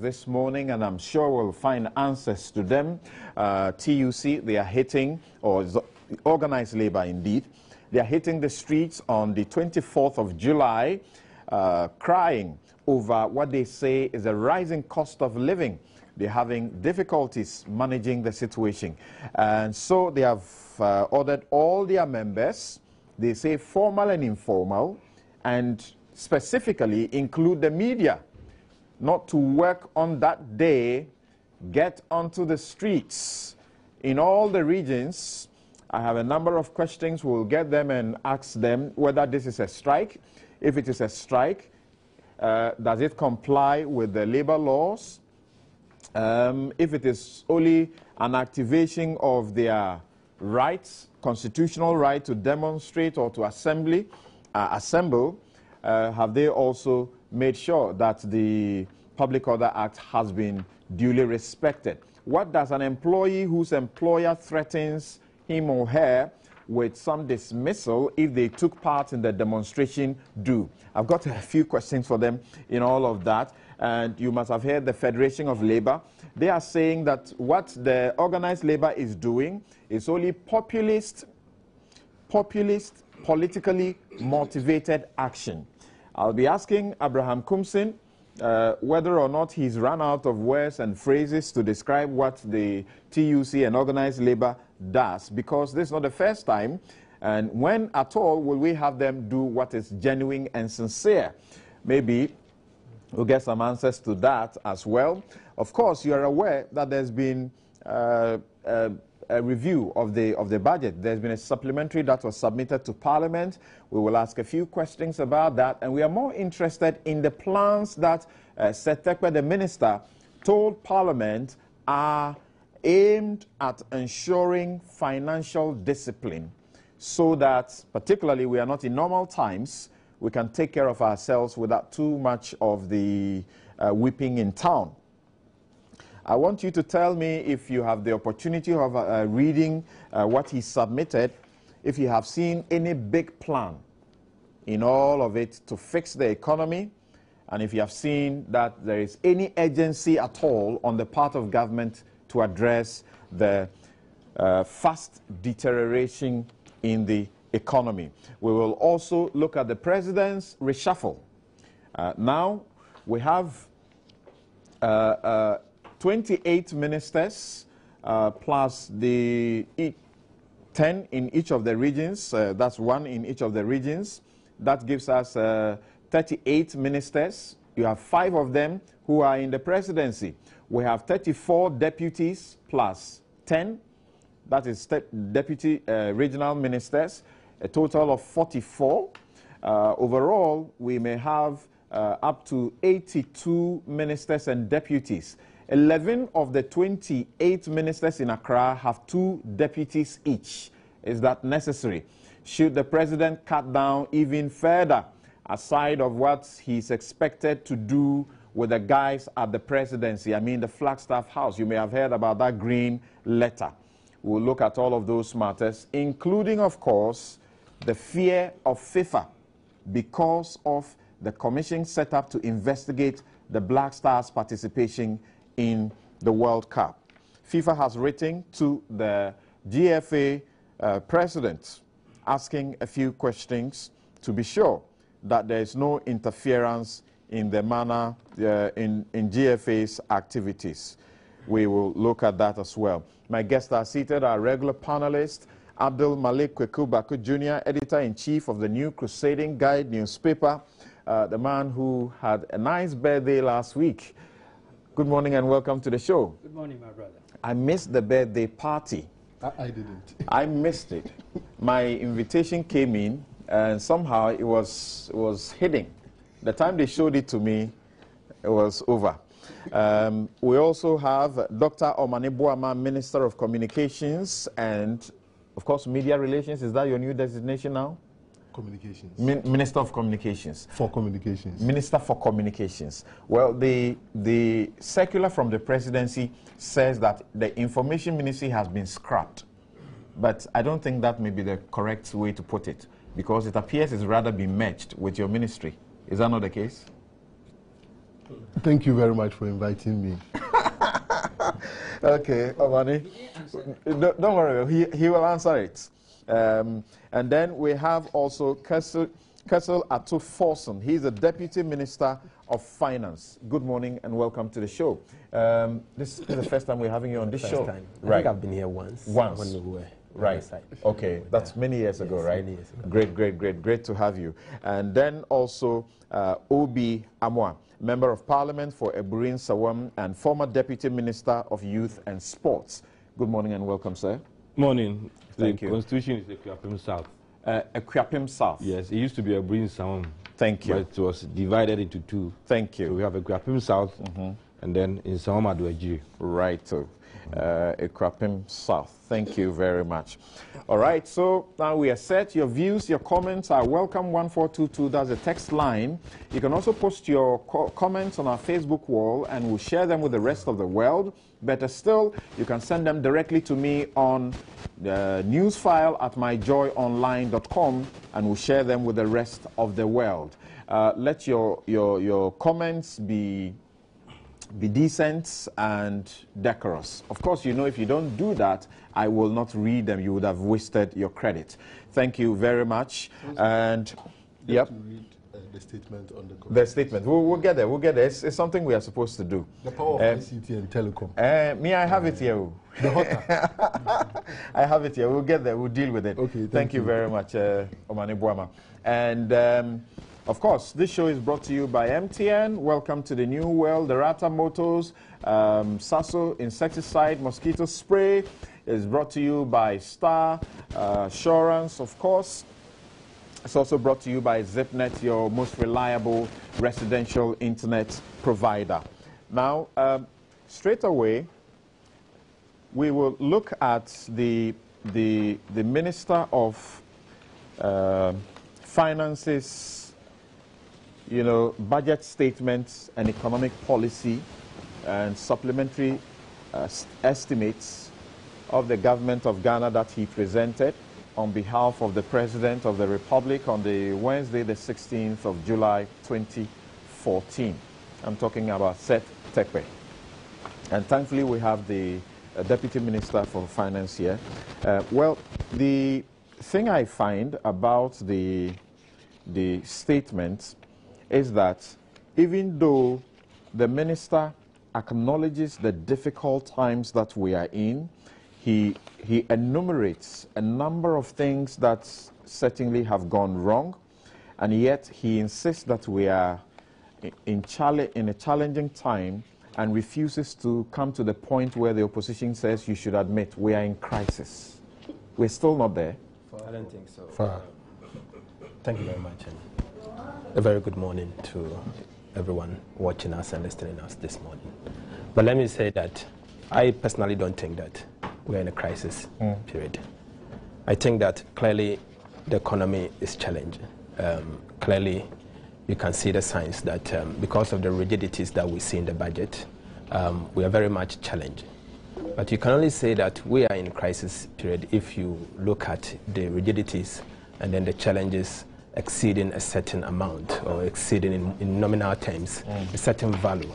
This morning, and I'm sure we'll find answers to them. TUC, they are hitting, or organized labor indeed, they are hitting the streets on the 24th of July, crying over what they say is a rising cost of living. They're having difficulties managing the situation. And so they have ordered all their members, they say formal and informal, and specifically include the media, not to work on that day, get onto the streets. In all the regions, I have a number of questions. We'll get them and ask them whether this is a strike. If it is a strike, does it comply with the labor laws? If it is only an activation of their rights, constitutional right to demonstrate or to assemble, have they also made sure that the Public Order Act has been duly respected? What does an employee whose employer threatens him or her with some dismissal if they took part in the demonstration do? I've got a few questions for them in all of that. And you must have heard the Federation of Labor. They are saying that what the organized labor is doing is only populist, politically motivated action. I'll be asking Abraham Kumsin whether or not he's run out of words and phrases to describe what the TUC and organized labor does, because this is not the first time. And when at all will we have them do what is genuine and sincere? Maybe we'll get some answers to that as well. Of course, you are aware that there's been a review of the budget. There's been a supplementary that was submitted to Parliament. We will ask a few questions about that, and we are more interested in the plans that Setekwe, the minister, told Parliament are aimed at ensuring financial discipline, so that, particularly, we are not in normal times, we can take care of ourselves without too much of the whipping in town. I want you to tell me, if you have the opportunity of reading what he submitted, if you have seen any big plan in all of it to fix the economy, and if you have seen that there is any urgency at all on the part of government to address the fast deterioration in the economy. We will also look at the president's reshuffle. Now, we have 28 ministers plus the 10 in each of the regions. That's one in each of the regions. That gives us 38 ministers. You have 5 of them who are in the presidency. We have 34 deputies plus 10. That is deputy regional ministers, a total of 44. Overall, we may have up to 82 ministers and deputies. 11 of the 28 ministers in Accra have 2 deputies each. Is that necessary? Should the president cut down even further, aside of what he's expected to do with the guys at the presidency? I mean, the Flagstaff House. You may have heard about that green letter. We'll look at all of those matters, including, of course, the fear of FIFA because of the commission set up to investigate the Black Stars' participation in the World Cup. FIFA has written to the GFA president asking a few questions to be sure that there is no interference in the manner in GFA's activities. We will look at that as well. My guests are seated, our regular panelists, Abdul Malik Kweku Baku Jr., Editor-in-Chief of the New Crusading Guide newspaper, the man who had a nice birthday last week. Good morning and welcome to the show. Good morning, my brother. I missed the birthday party. I didn't. I missed it. My invitation came in and somehow it was hidden. The time they showed it to me, it was over. We also have Dr. Omane Boama, Minister of Communications and, of course, Media Relations. Is that your new designation now? Communications. Minister of Communications. For Communications. Minister for Communications. Well, the circular from the presidency says that the Information Ministry has been scrapped. But I don't think that may be the correct way to put it, because it appears it's rather been merged with your ministry. Is that not the case? Thank you very much for inviting me. Okay, Omani. Don't worry, he will answer it. And then we have also Kessel Atu-Forson. He's the Deputy Minister of Finance. Good morning and welcome to the show. This is the first time we're having you on this show. Time. Right. I think I've been here once. Once. When we were Right. Okay. That's many years ago, right? Many years ago. Great to have you. And then also Obi Amwa, Member of Parliament for Eburin Sawam and former Deputy Minister of Youth and Sports. Good morning and welcome, sir. Morning. Thank you. The Constitution is Equiapim South. Equiapim South. Yes, it used to be Eburin Sawam. Thank you. But it was divided into two. Thank you. So we have Equiapim South, and then in Sawam Aduaji. Right. Equiapim South. Thank you very much. All right, so now we are set. Your views, your comments are welcome. 1422, that's the text line. You can also post your comments on our Facebook wall and we'll share them with the rest of the world. Better still, you can send them directly to me on the Newsfile at myjoyonline.com and we'll share them with the rest of the world. Let your comments be decent and decorous. Of course, you know, if you don't do that, I will not read them. You would have wasted your credit. Thank you very much. And yep. To read the statement on the statement. We'll get there. We'll get there. It's something we are supposed to do. The power of ICT and telecom. Me, I have it here. The hotter. I have it here. We'll get there. We'll deal with it. Okay. Thank you very much, Omani Buama. And of course, this show is brought to you by MTN. Welcome to the new world. Derata Motors, Sasso Insecticide Mosquito Spray is brought to you by Star Assurance, of course. It's also brought to you by ZipNet, your most reliable residential internet provider. Now, straight away, we will look at the Minister of Finance's budget statements and economic policy and supplementary estimates of the government of Ghana that he presented on behalf of the President of the Republic on the Wednesday, the 16th of July, 2014. I'm talking about Seth Terkper. And thankfully, we have the Deputy Minister for Finance here. Well, the thing I find about the statement is that even though the minister acknowledges the difficult times that we are in, he enumerates a number of things that certainly have gone wrong, and yet he insists that we are in a challenging time and refuses to come to the point where the opposition says you should admit we are in crisis. We're still not there. I don't think so. Far. Thank you very much. A very good morning to everyone watching us and listening to us this morning. But let me say that I personally don't think that we're in a crisis period. I think that clearly the economy is challenging. Clearly you can see the signs that because of the rigidities that we see in the budget, we are very much challenged. But you can only say that we are in a crisis period if you look at the rigidities and then the challenges exceeding a certain amount or exceeding in nominal terms a certain value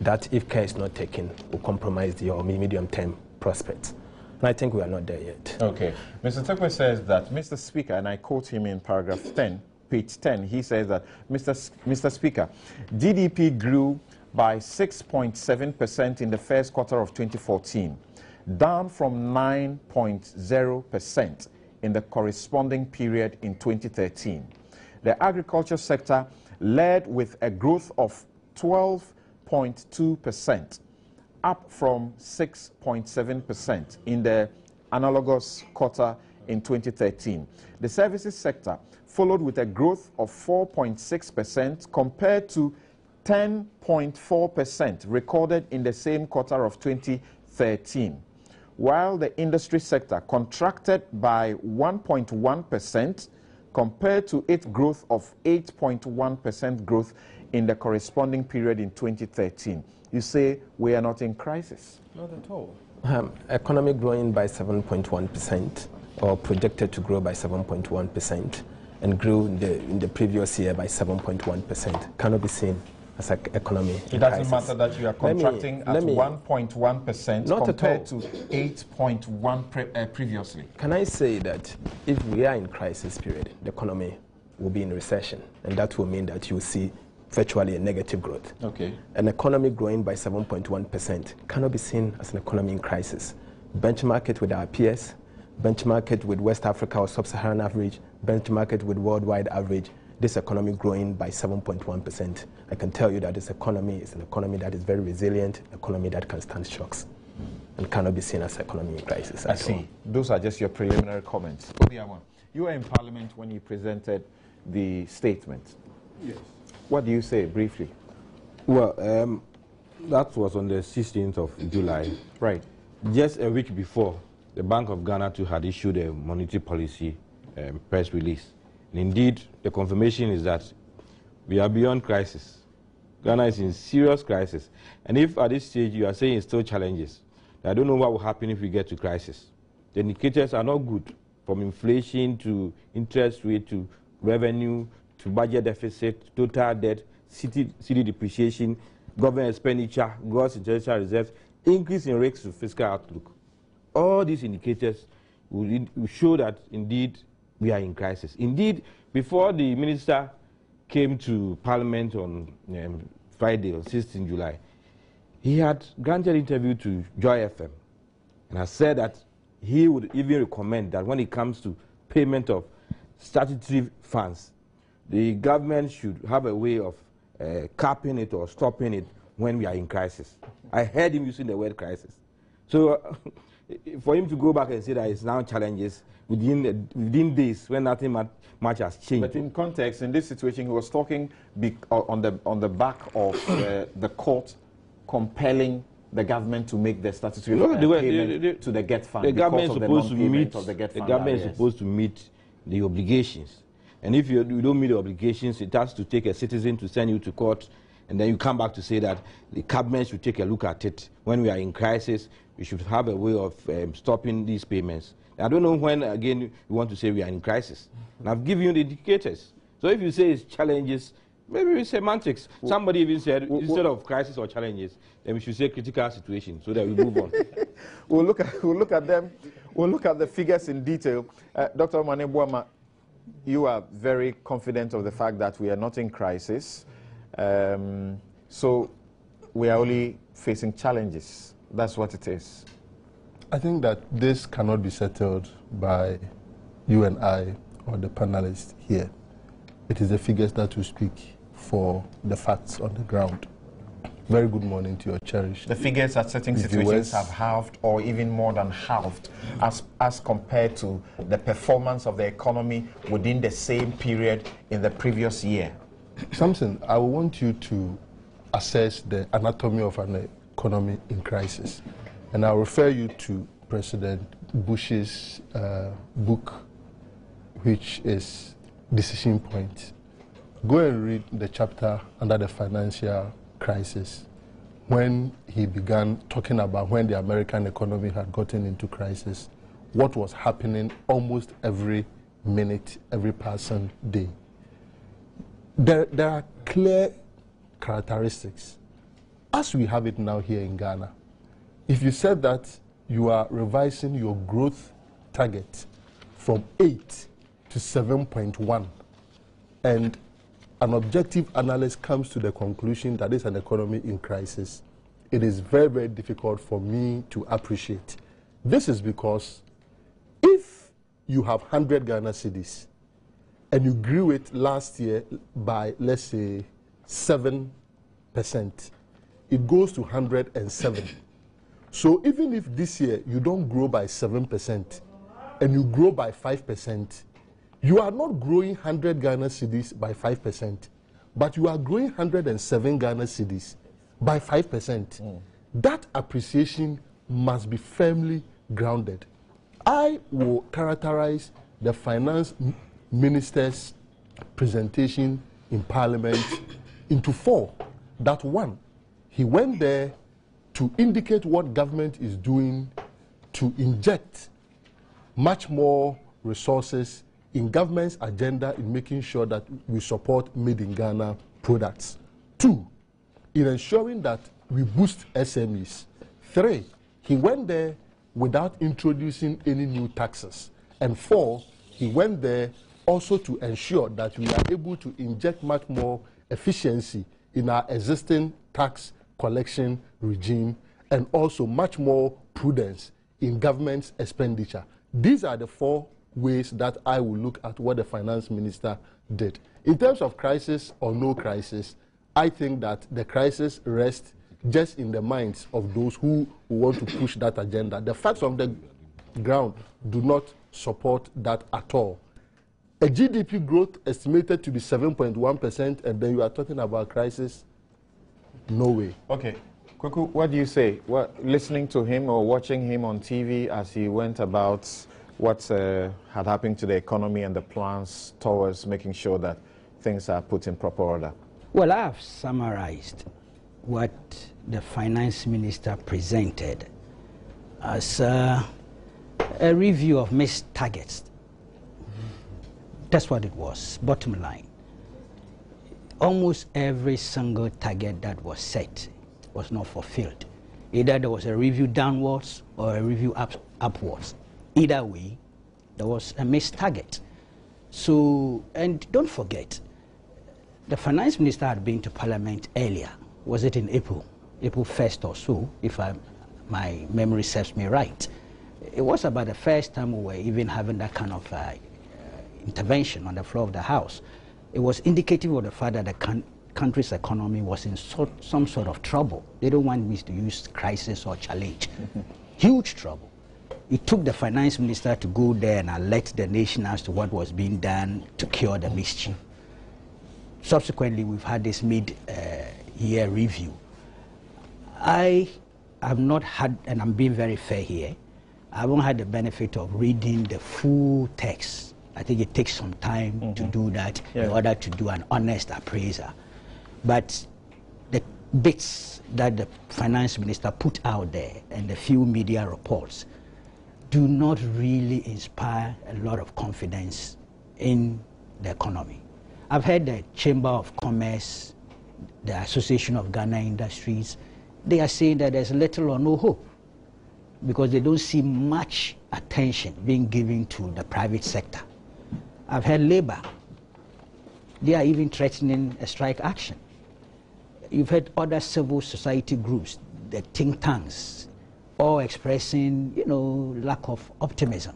that if care is not taken will compromise your medium-term prospects. And I think we are not there yet. Okay. Mr. Terkper says that, Mr. Speaker, and I quote him in paragraph 10, page 10, he says that, Mr. Speaker, GDP grew by 6.7% in the first quarter of 2014, down from 9.0% in the corresponding period in 2013. The agriculture sector led with a growth of 12.2%, up from 6.7% in the analogous quarter in 2013. The services sector followed with a growth of 4.6% compared to 10.4% recorded in the same quarter of 2013. While the industry sector contracted by 1.1% compared to its growth of 8.1% growth in the corresponding period in 2013. You say we are not in crisis? Not at all. Economy growing by 7.1% or projected to grow by 7.1% and grew in the previous year by 7.1% cannot be seen as an economy. It doesn't matter that you are contracting at 1.1% compared to 8.1 previously. Can I say that if we are in crisis period, the economy will be in recession, and that will mean that you will see virtually a negative growth. Okay. An economy growing by 7.1% cannot be seen as an economy in crisis. Benchmark it with our peers, benchmark it with West Africa or Sub-Saharan average, benchmark it with worldwide average. This economy growing by 7.1%. I can tell you that this economy is an economy that is very resilient, an economy that can stand shocks, and cannot be seen as an economy in crisis. I see. Those are just your preliminary comments. Obiawan, you were in Parliament when you presented the statement. Yes. What do you say briefly? Well, that was on the 16th of July. Right. Just a week before, the Bank of Ghana too had issued a monetary policy press release. And indeed, the confirmation is that we are beyond crisis. Ghana is in serious crisis. And if at this stage you are saying it's still challenges, I don't know what will happen if we get to crisis. The indicators are not good, from inflation to interest rate to revenue to budget deficit, total debt, city depreciation, government expenditure, gross international reserves, increase in risks to fiscal outlook. All these indicators will show that indeed we are in crisis. Indeed, before the minister came to Parliament on Friday, on 16 July, he had granted interview to Joy FM and has said that he would even recommend that when it comes to payment of statutory funds, the government should have a way of capping it or stopping it when we are in crisis. I heard him using the word crisis. So for him to go back and say that it's now challenges within days when nothing much has changed. But in context, in this situation, he was talking on the back of the court compelling the government to make the statutory payment to the GET fund. The government is supposed to meet of the GET fund. The government is supposed to meet the obligations. And if you don't meet the obligations, it has to take a citizen to send you to court, and then you come back to say that the cabinet should take a look at it. When we are in crisis, we should have a way of stopping these payments. I don't know when, again, you want to say we are in crisis. And I've given you the indicators. So if you say it's challenges, maybe it's semantics. Somebody even said, instead of crisis or challenges, then we should say critical situation, so that we move on. We'll look at them. We'll look at the figures in detail. Dr. Mane-Boama, you are very confident of the fact that we are not in crisis. So we are only facing challenges. That's what it is. I think that this cannot be settled by you and I or the panelists here. It is the figures that will speak for the facts on the ground. Very good morning to your cherished. The figures at certain situations have halved or even more than halved as compared to the performance of the economy within the same period in the previous year. Samson, I want you to assess the anatomy of an economy in crisis. And I'll refer you to President Bush's book, which is Decision Point. Go and read the chapter under the financial crisis, when he began talking about when the American economy had gotten into crisis, what was happening almost every minute, every passing day. There are clear characteristics, as we have it now here in Ghana. If you said that you are revising your growth target from 8 to 7.1, and an objective analyst comes to the conclusion that it's an economy in crisis, it is very, very difficult for me to appreciate. This is because if you have 100 Ghana cedis and you grew it last year by, let's say, 7%, it goes to 107. So even if this year you don't grow by 7% and you grow by 5%, you are not growing 100 Ghana cedis by 5%, but you are growing 107 Ghana cedis by 5%. That appreciation must be firmly grounded. I will characterize the finance minister's presentation in Parliament into 4. That one, he went there to indicate what government is doing to inject much more resources in government's agenda in making sure that we support made in Ghana products. 2, in ensuring that we boost SMEs. 3, he went there without introducing any new taxes. And 4, he went there also to ensure that we are able to inject much more efficiency in our existing tax collection regime and also much more prudence in government's expenditure. These are the 4 ways that I will look at what the finance minister did. In terms of crisis or no crisis, I think that the crisis rests just in the minds of those who want to push that agenda. The facts on the ground do not support that at all. A GDP growth estimated to be 7.1%, and then you are talking about crisis? No way. Okay. Kwaku, what do you say? Listening to him or watching him on TV as he went about what had happened to the economy and the plans towards making sure that things are put in proper order? Well, I have summarized what the finance minister presented as a review of missed targets. That's what it was, bottom line. Almost every single target that was set was not fulfilled. Either there was a review downwards or a review upwards. Either way, there was a missed target. So, and don't forget, the finance minister had been to Parliament earlier. Was it in April 1st or so, if my memory serves me right. It was about the first time we were even having that kind of intervention on the floor of the House. It was indicative of the fact that the country's economy was in some sort of trouble. They don't want me to use crisis or challenge. Huge trouble. It took the finance minister to go there and alert the nation as to what was being done to cure the mischief. Subsequently, we've had this mid-year review. I have not had, and I'm being very fair here, I haven't had the benefit of reading the full text. I think it takes some time to do that in order to do an honest appraisal. But the bits that the finance minister put out there and the few media reports do not really inspire a lot of confidence in the economy. I've heard the Chamber of Commerce, the Association of Ghana Industries, they are saying that there's little or no hope because they don't see much attention being given to the private sector. I've heard labor. They are even threatening a strike action. You've heard other civil society groups, the think tanks, all expressing, lack of optimism.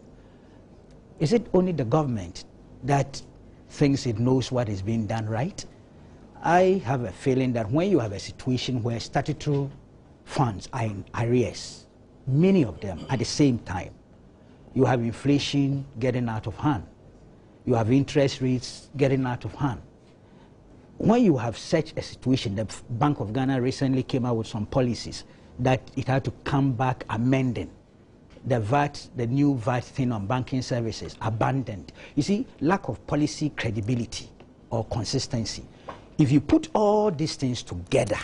Is it only the government that thinks it knows what is being done right? I have a feeling that when you have a situation where statutory funds are in arrears, many of them at the same time, you have inflation getting out of hand, you have interest rates getting out of hand. When you have such a situation, the Bank of Ghana recently came out with some policies that it had to come back amending. The VAT, the new VAT thing on banking services, abandoned. You see, lack of policy credibility or consistency. If you put all these things together,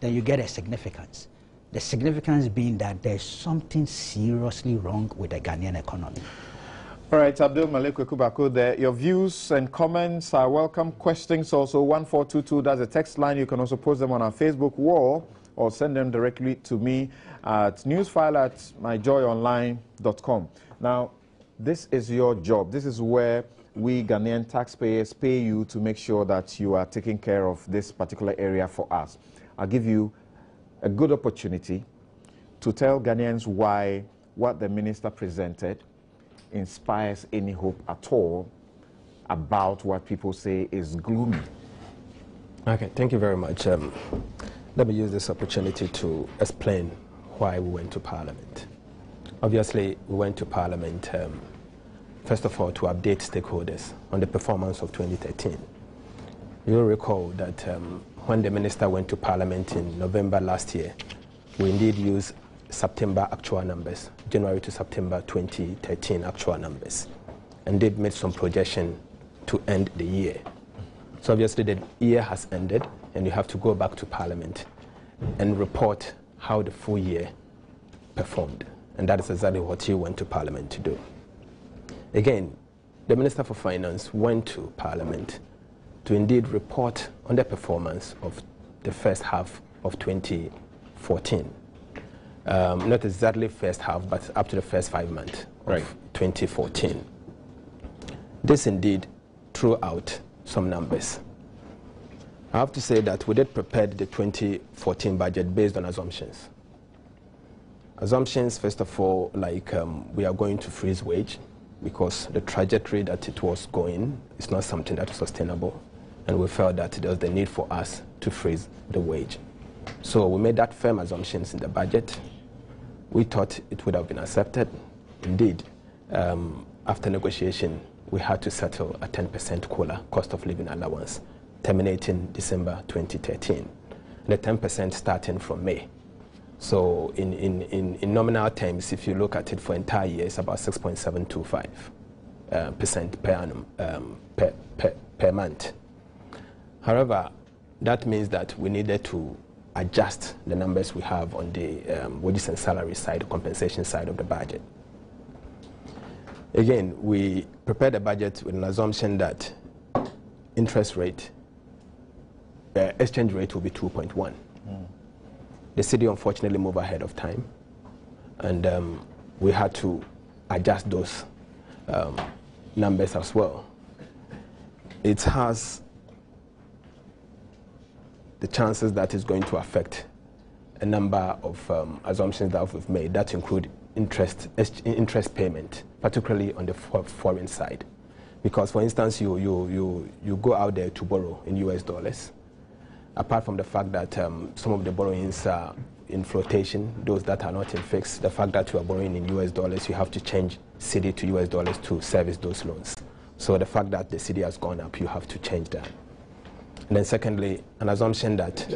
then you get a significance. The significance being that there's something seriously wrong with the Ghanaian economy. All right, Abdul Malik Kubako there. Your views and comments are welcome. Questions also, 1422, that's a text line. You can also post them on our Facebook wall or send them directly to me at newsfile@myjoyonline.com. Now, this is your job. This is where we Ghanaian taxpayers pay you to make sure that you are taking care of this particular area for us. I'll give you a good opportunity to tell Ghanaians why what the minister presented inspires any hope at all about what people say is gloomy. Okay, thank you very much. Let me use this opportunity to explain why we went to Parliament. Obviously, we went to Parliament, first of all, to update stakeholders on the performance of 2013. You'll recall that when the minister went to Parliament in November last year, we indeed used September actual numbers, January to September 2013 actual numbers, and did make some projection to end the year. So obviously the year has ended, and you have to go back to Parliament and report how the full year performed. And that is exactly what you went to Parliament to do. Again, the Minister for Finance went to Parliament to indeed report on the performance of the first half of 2014. Not exactly first half, but up to the first 5 months of 2014. This indeed threw out some numbers. I have to say that we did prepare the 2014 budget based on assumptions. Assumptions, first of all, like we are going to freeze wage because the trajectory that it was going is not something that is sustainable. And we felt that there was the need for us to freeze the wage. So we made that firm assumptions in the budget. We thought it would have been accepted. Indeed, after negotiation, we had to settle a 10% COLA, cost of living allowance, terminating December 2013. The 10% starting from May. So in nominal terms, if you look at it for entire year, it's about 6.725% per annum, per month. However, that means that we needed to adjust the numbers we have on the wages and salary side, compensation side of the budget. Again, we prepared the budget with an assumption that interest rate, exchange rate will be 2.1. The city unfortunately moved ahead of time, and we had to adjust those numbers as well. It has the chances that it's going to affect a number of assumptions that we've made that include interest payment, particularly on the foreign side. Because, for instance, you go out there to borrow in US dollars. Apart from the fact that some of the borrowings are in flotation, those that are not in fixed, the fact that you are borrowing in US dollars, you have to change cedi to US dollars to service those loans. So the fact that the cedi has gone up, you have to change that. And then secondly, an assumption that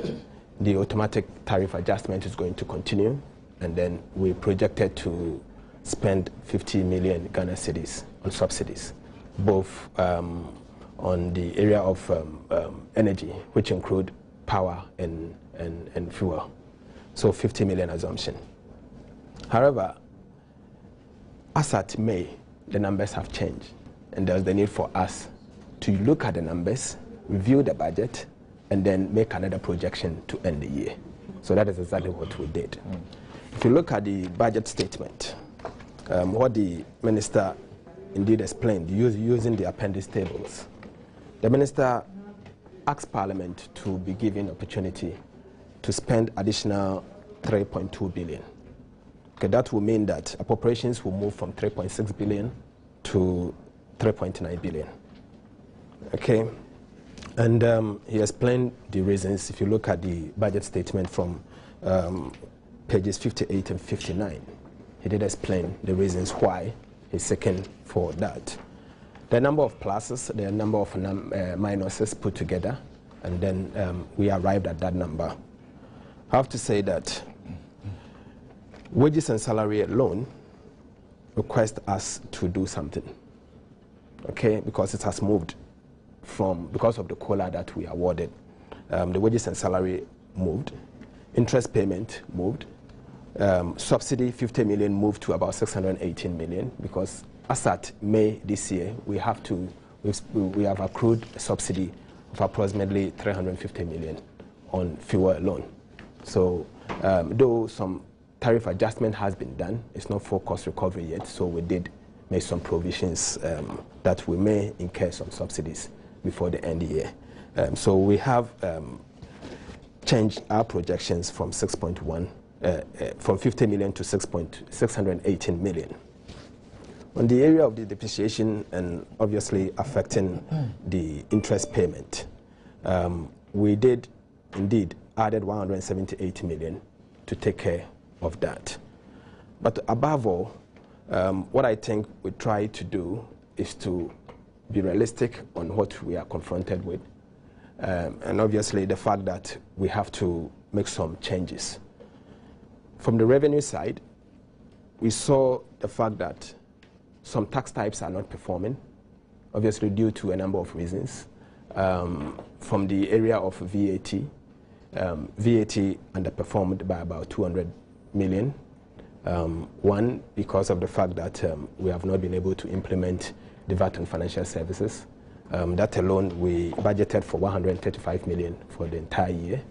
the automatic tariff adjustment is going to continue, and then we projected to spend 50 million Ghana cedis on subsidies, both on the area of energy, which include power and fuel. So 50 million assumption. However, as at May, the numbers have changed, and there's the need for us to look at the numbers, review the budget, and then make another projection to end the year. So that is exactly what we did. If you look at the budget statement, what the minister indeed explained using the appendix tables, the minister asked Parliament to be given opportunity to spend additional 3.2 billion. Okay, that will mean that appropriations will move from 3.6 billion to 3.9 billion. Okay, and he explained the reasons. If you look at the budget statement from pages 58 and 59, he did explain the reasons why he's seeking for that. The number of pluses, the number of minuses put together, and then we arrived at that number. I have to say that wages and salary alone request us to do something, okay, because it has moved from, because of the COLA that we awarded, the wages and salary moved, interest payment moved, subsidy 50 million moved to about 618 million, because as at May this year, we have accrued a subsidy of approximately 350 million on fuel alone. So though some tariff adjustment has been done, it's not full cost recovery yet, so we did make some provisions that we may incur some subsidies before the end of the year. So we have changed our projections from 50 million to 618 million. On the area of the depreciation and obviously affecting the interest payment, we did indeed added 178 million to take care of that. But above all, what I think we try to do is to be realistic on what we are confronted with, and obviously the fact that we have to make some changes. From the revenue side, we saw the fact that some tax types are not performing, obviously due to a number of reasons. From the area of VAT, VAT underperformed by about 200 million. One, because of the fact that we have not been able to implement the VAT on financial services. That alone, we budgeted for 135 million for the entire year.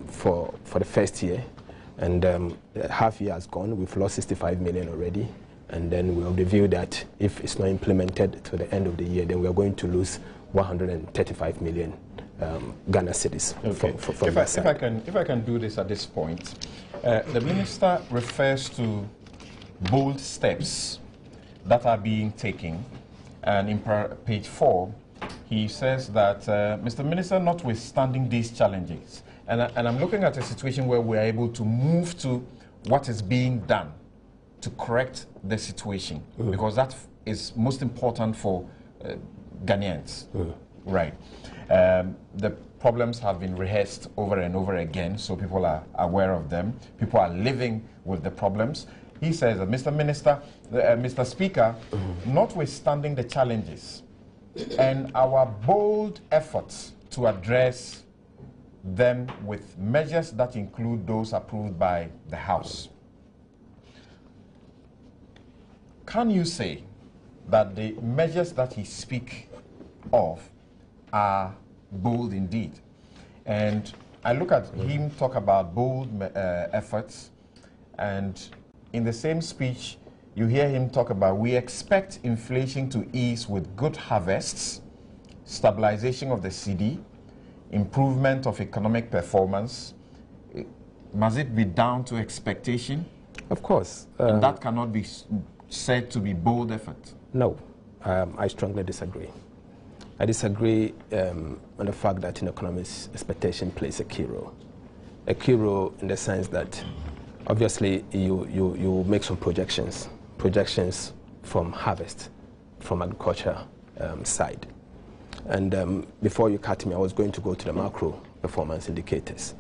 for the first year, and half year has gone. We've lost 65 million already, and then we'll review that. If it's not implemented to the end of the year, then we're going to lose 135 million Ghana cedis. Okay. If I can do this at this point, the minister refers to bold steps that are being taken, and in page 4, he says that, Mr. Minister, notwithstanding these challenges, and I'm looking at a situation where we are able to move to what is being done to correct the situation, because that is most important for Ghanaians. Right. The problems have been rehearsed over and over again, so people are aware of them. People are living with the problems. He says that, Mr. Minister, Mr. Speaker, notwithstanding the challenges and our bold efforts to address them with measures that include those approved by the House, can you say that the measures that he speaks of are bold indeed? And I look at him talk about bold efforts, and in the same speech, you hear him talk about, we expect inflation to ease with good harvests, stabilization of the cedi, improvement of economic performance. Must it be down to expectation? Of course. And that cannot be said to be bold effort. No, I strongly disagree. I disagree on the fact that in economics, expectation plays a key role. A key role in the sense that obviously you make some projections from harvest, from agriculture side. And before you cut me, I was going to go to the macro performance indicators.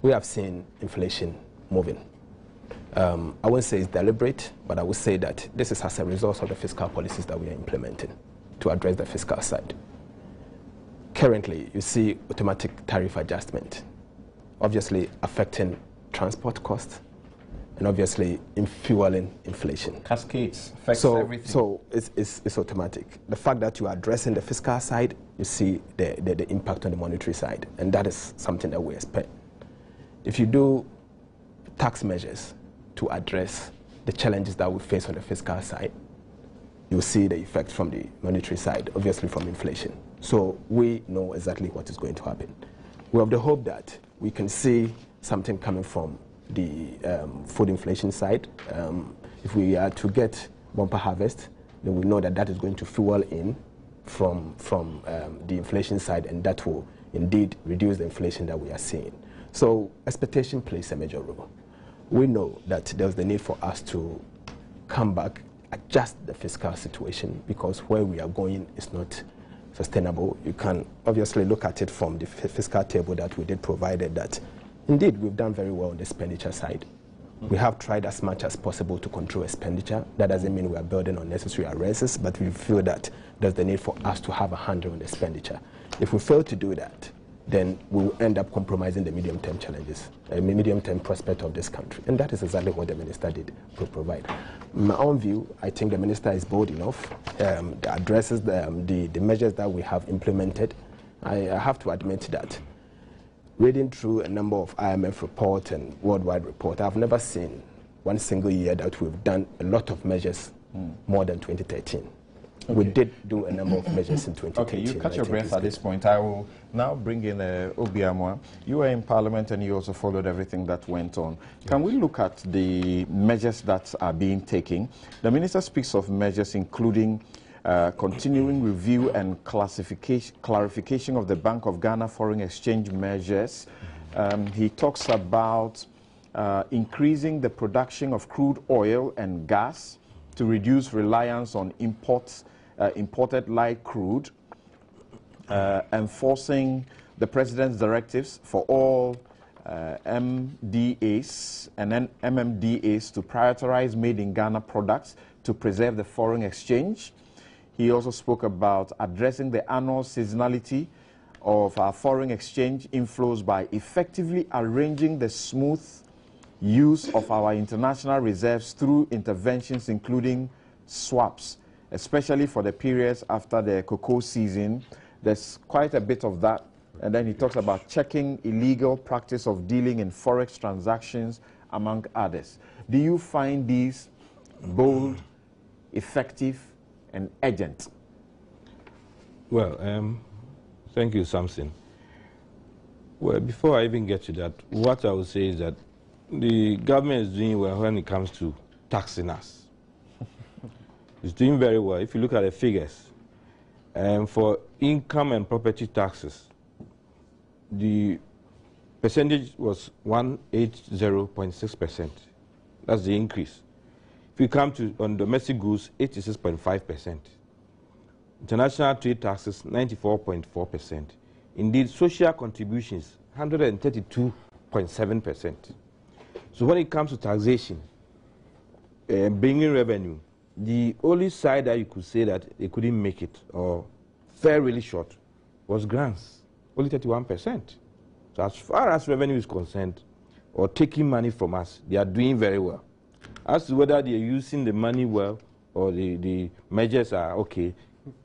We have seen inflation moving. I won't say it's deliberate, but I would say that this is as a result of the fiscal policies that we are implementing to address the fiscal side. Currently, you see automatic tariff adjustment, obviously affecting transport costs, and obviously fueling inflation. Cascades, affects everything. So it's automatic. The fact that you are addressing the fiscal side, you see the impact on the monetary side, and that is something that we expect. If you do tax measures to address the challenges that we face on the fiscal side, you'll see the effect from the monetary side, obviously from inflation. So we know exactly what is going to happen. We have the hope that we can see something coming from the food inflation side. If we are to get bumper harvest, then we know that that is going to fuel in from the inflation side, and that will indeed reduce the inflation that we are seeing. So expectation plays a major role. We know that there's the need for us to come back, adjust the fiscal situation, because where we are going is not sustainable. You can obviously look at it from the fiscal table that we did provided that indeed we've done very well on the expenditure side. We have tried as much as possible to control expenditure. That doesn't mean we are building unnecessary arrears, but we feel that there's the need for us to have a handle on the expenditure. If we fail to do that, then we will end up compromising the medium-term challenges, medium-term prospect of this country. And that is exactly what the minister did provide. In my own view, I think the minister is bold enough, addresses the measures that we have implemented. I have to admit that reading through a number of IMF reports and worldwide reports, I've never seen one single year that we've done a lot of measures more than 2013. Okay. We did do a number of measures in 2013. Okay, you catch your breath at this point. I will now bring in Obiamwa. You were in Parliament and you also followed everything that went on. Yes. Can we look at the measures that are being taken? The minister speaks of measures including continuing review and clarification of the Bank of Ghana foreign exchange measures. He talks about increasing the production of crude oil and gas to reduce reliance on imported light crude, enforcing the President's directives for all MDAs and MMDAs to prioritize made-in-Ghana products to preserve the foreign exchange. He also spoke about addressing the annual seasonality of our foreign exchange inflows by effectively arranging the smooth use of our international reserves through interventions including swaps, especially for the periods after the cocoa season. There's quite a bit of that And then he talks about checking illegal practice of dealing in forex transactions, among others. Do you find these bold, effective, and urgent? Well, thank you, Samson. Well, before I even get to that, what I would say is that the government is doing well when it comes to taxing us. It's doing very well. If you look at the figures, for income and property taxes, the percentage was 180.6%. That's the increase. If you come to on domestic goods, 86.5%. International trade taxes, 94.4%. Indeed, social contributions, 132.7%. So when it comes to taxation, bringing revenue, the only side that you could say that they couldn't make it or fell really short was grants, only 31%. So as far as revenue is concerned, or taking money from us, they are doing very well. As to whether they are using the money well or the measures are okay,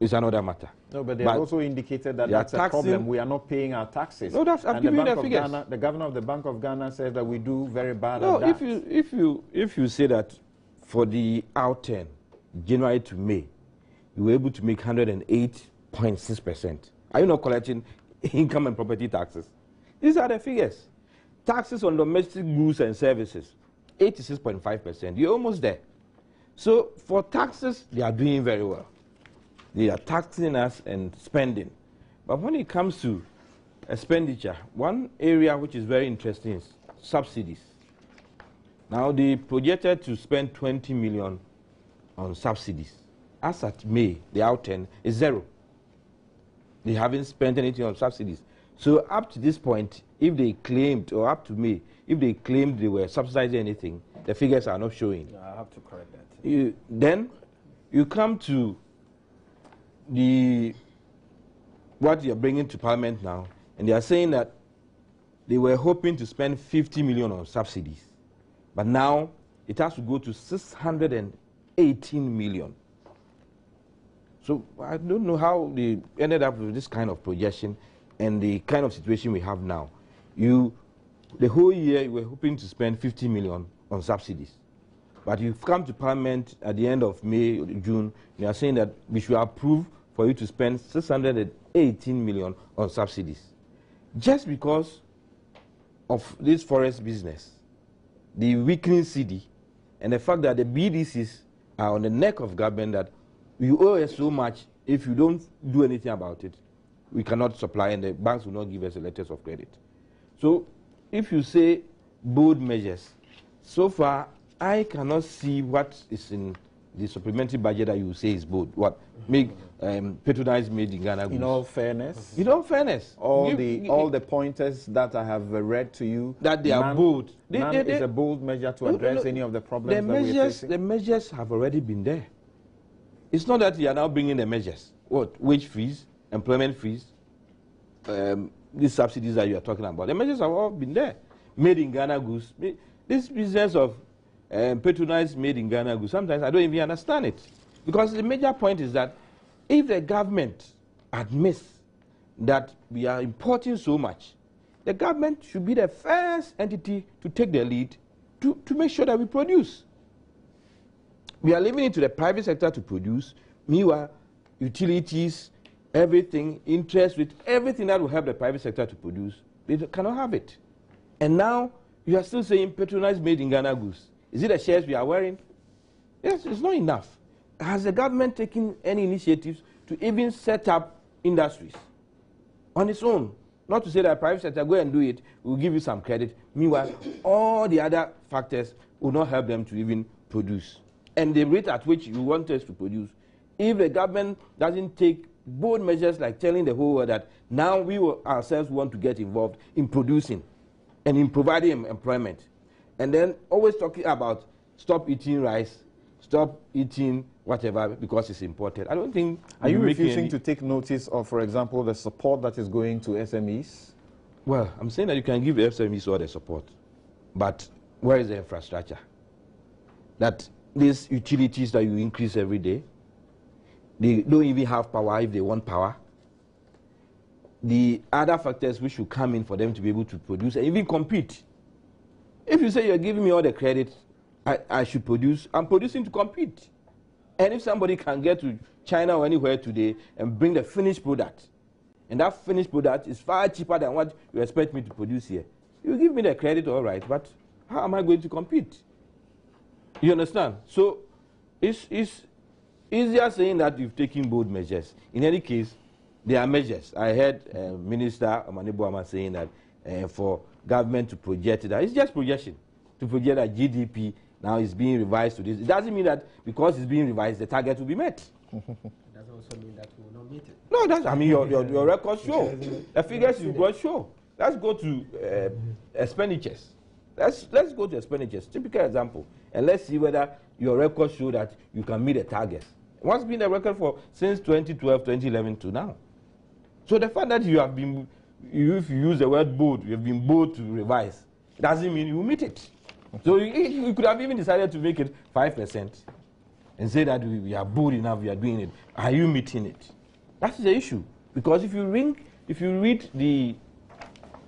is another matter. No, but they have also indicated that that's a problem. We are not paying our taxes. No, that's, I've given you the figures. Ghana, the governor of the Bank of Ghana says that we do very bad at that. If you say that for the out 10, January to May, you were able to make 108.6%. Are you not collecting income and property taxes? These are the figures. Taxes on domestic goods and services, 86.5%. You're almost there. So for taxes, they are doing very well. They are taxing us and spending. But when it comes to expenditure, one area which is very interesting is subsidies. Now, they projected to spend 20 million on subsidies. As at May, the out 10 is zero. They haven't spent anything on subsidies. So up to this point, if they claimed, or up to May, if they claimed they were subsidizing anything, the figures are not showing. No, I have to correct that. Then you come to what you're bringing to Parliament now, and they are saying that they were hoping to spend 50 million on subsidies. But now it has to go to 618 million. So I don't know how they ended up with this kind of projection and the kind of situation we have now. The whole year, you were hoping to spend 50 million on subsidies. But you've come to Parliament at the end of May or June, they are saying that we should approve for you to spend 618 million on subsidies. Just because of this forest business, the weakening CD, and the fact that the BDCs are on the neck of government that you owe us so much, if you don't do anything about it, we cannot supply and the banks will not give us the letters of credit. So if you say bold measures, so far I cannot see what is in the supplementary budget that you say is bold. What? Make patronized made in Ghana goods. In all fairness. In all fairness. All the pointers that I have read to you. That they are bold. None is a bold measure to address any of the problems that we are facing. The measures have already been there. It's not that you are now bringing the measures. What? Wage fees, employment fees, these subsidies that you are talking about. The measures have all been there. Made in Ghana goods. This business of patronized made in Ghana goods, sometimes I don't even understand it. Because the major point is that if the government admits that we are importing so much, the government should be the first entity to take the lead to make sure that we produce. We are leaving it to the private sector to produce. Meanwhile, utilities, everything, interest rate, everything that will help the private sector to produce, they cannot have it. And now you are still saying patronized made in Ghana goods. Is it the shares we are wearing? Yes, it's not enough. Has the government taken any initiatives to even set up industries on its own? Not to say that the private sector go and do it, we'll give you some credit. Meanwhile, all the other factors will not help them to even produce. And the rate at which you want us to produce, if the government doesn't take bold measures like telling the whole world that now we will ourselves want to get involved in producing and in providing employment, and then always talking about stop eating rice, stop eating whatever because it's imported. I don't think... Are you refusing to take notice of, for example, the support that is going to SMEs? Well, I'm saying that you can give the SMEs all the support, but where is the infrastructure? That these utilities that you increase every day, they don't even have power if they want power. the other factors which should come in for them to be able to produce and even compete. If you say you're giving me all the credit, I should produce, I'm producing to compete. And if somebody can get to China or anywhere today and bring the finished product, and that finished product is far cheaper than what you expect me to produce here, you give me the credit, all right, but how am I going to compete? You understand? So it's easier saying that you've taken bold measures. In any case, there are measures. I heard Minister Omanibuama saying that for government to project that, it's just projection, to project that GDP now is being revised to this. It doesn't mean that because it's being revised, the target will be met. It doesn't also mean that we will not meet it. No, that's, I mean, your records show. The figures you brought show. Let's go to expenditures. Let's go to expenditures. Typical example. And let's see whether your records show that you can meet the targets. What's been the record for since 2012, 2011 to now? So the fact that you have been, if you use the word bold, you have been bold to revise, doesn't mean you will meet it. So you could have even decided to make it 5% and say that we are bold enough, we are doing it. Are you meeting it? That's the issue. Because if you read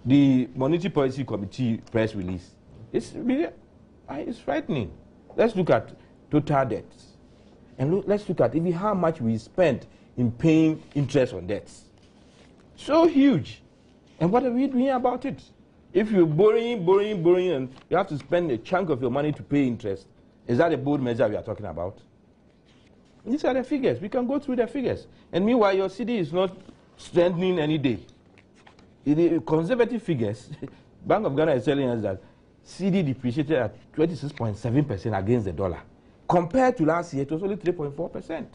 the Monetary Policy Committee press release, it's really, it's frightening. Let's look at total debts. And let's look at even how much we spent in paying interest on debts. So huge. And what are we doing about it? If you're borrowing, and you have to spend a chunk of your money to pay interest, is that a bold measure we are talking about? These are the figures. We can go through the figures. And meanwhile, your CD is not strengthening any day. In the conservative figures, Bank of Ghana is telling us that CD depreciated at 26.7% against the dollar. Compared to last year, it was only 3.4%.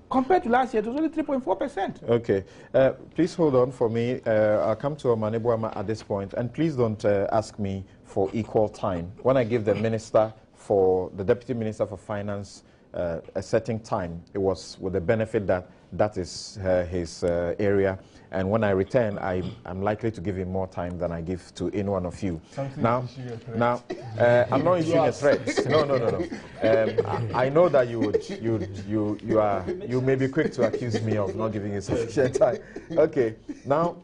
Compared to last year, it was only 3.4%. Okay. Please hold on for me. I'll come to Omanibuama at this point. And please don't ask me for equal time. When I give the Deputy Minister for Finance a certain time, it was with the benefit that that is his area. And when I return, I'm likely to give him more time than I give to any one of you. Now, I'm not issuing a threat. No. I know that you may be quick to accuse me of not giving you sufficient time. Okay. Now,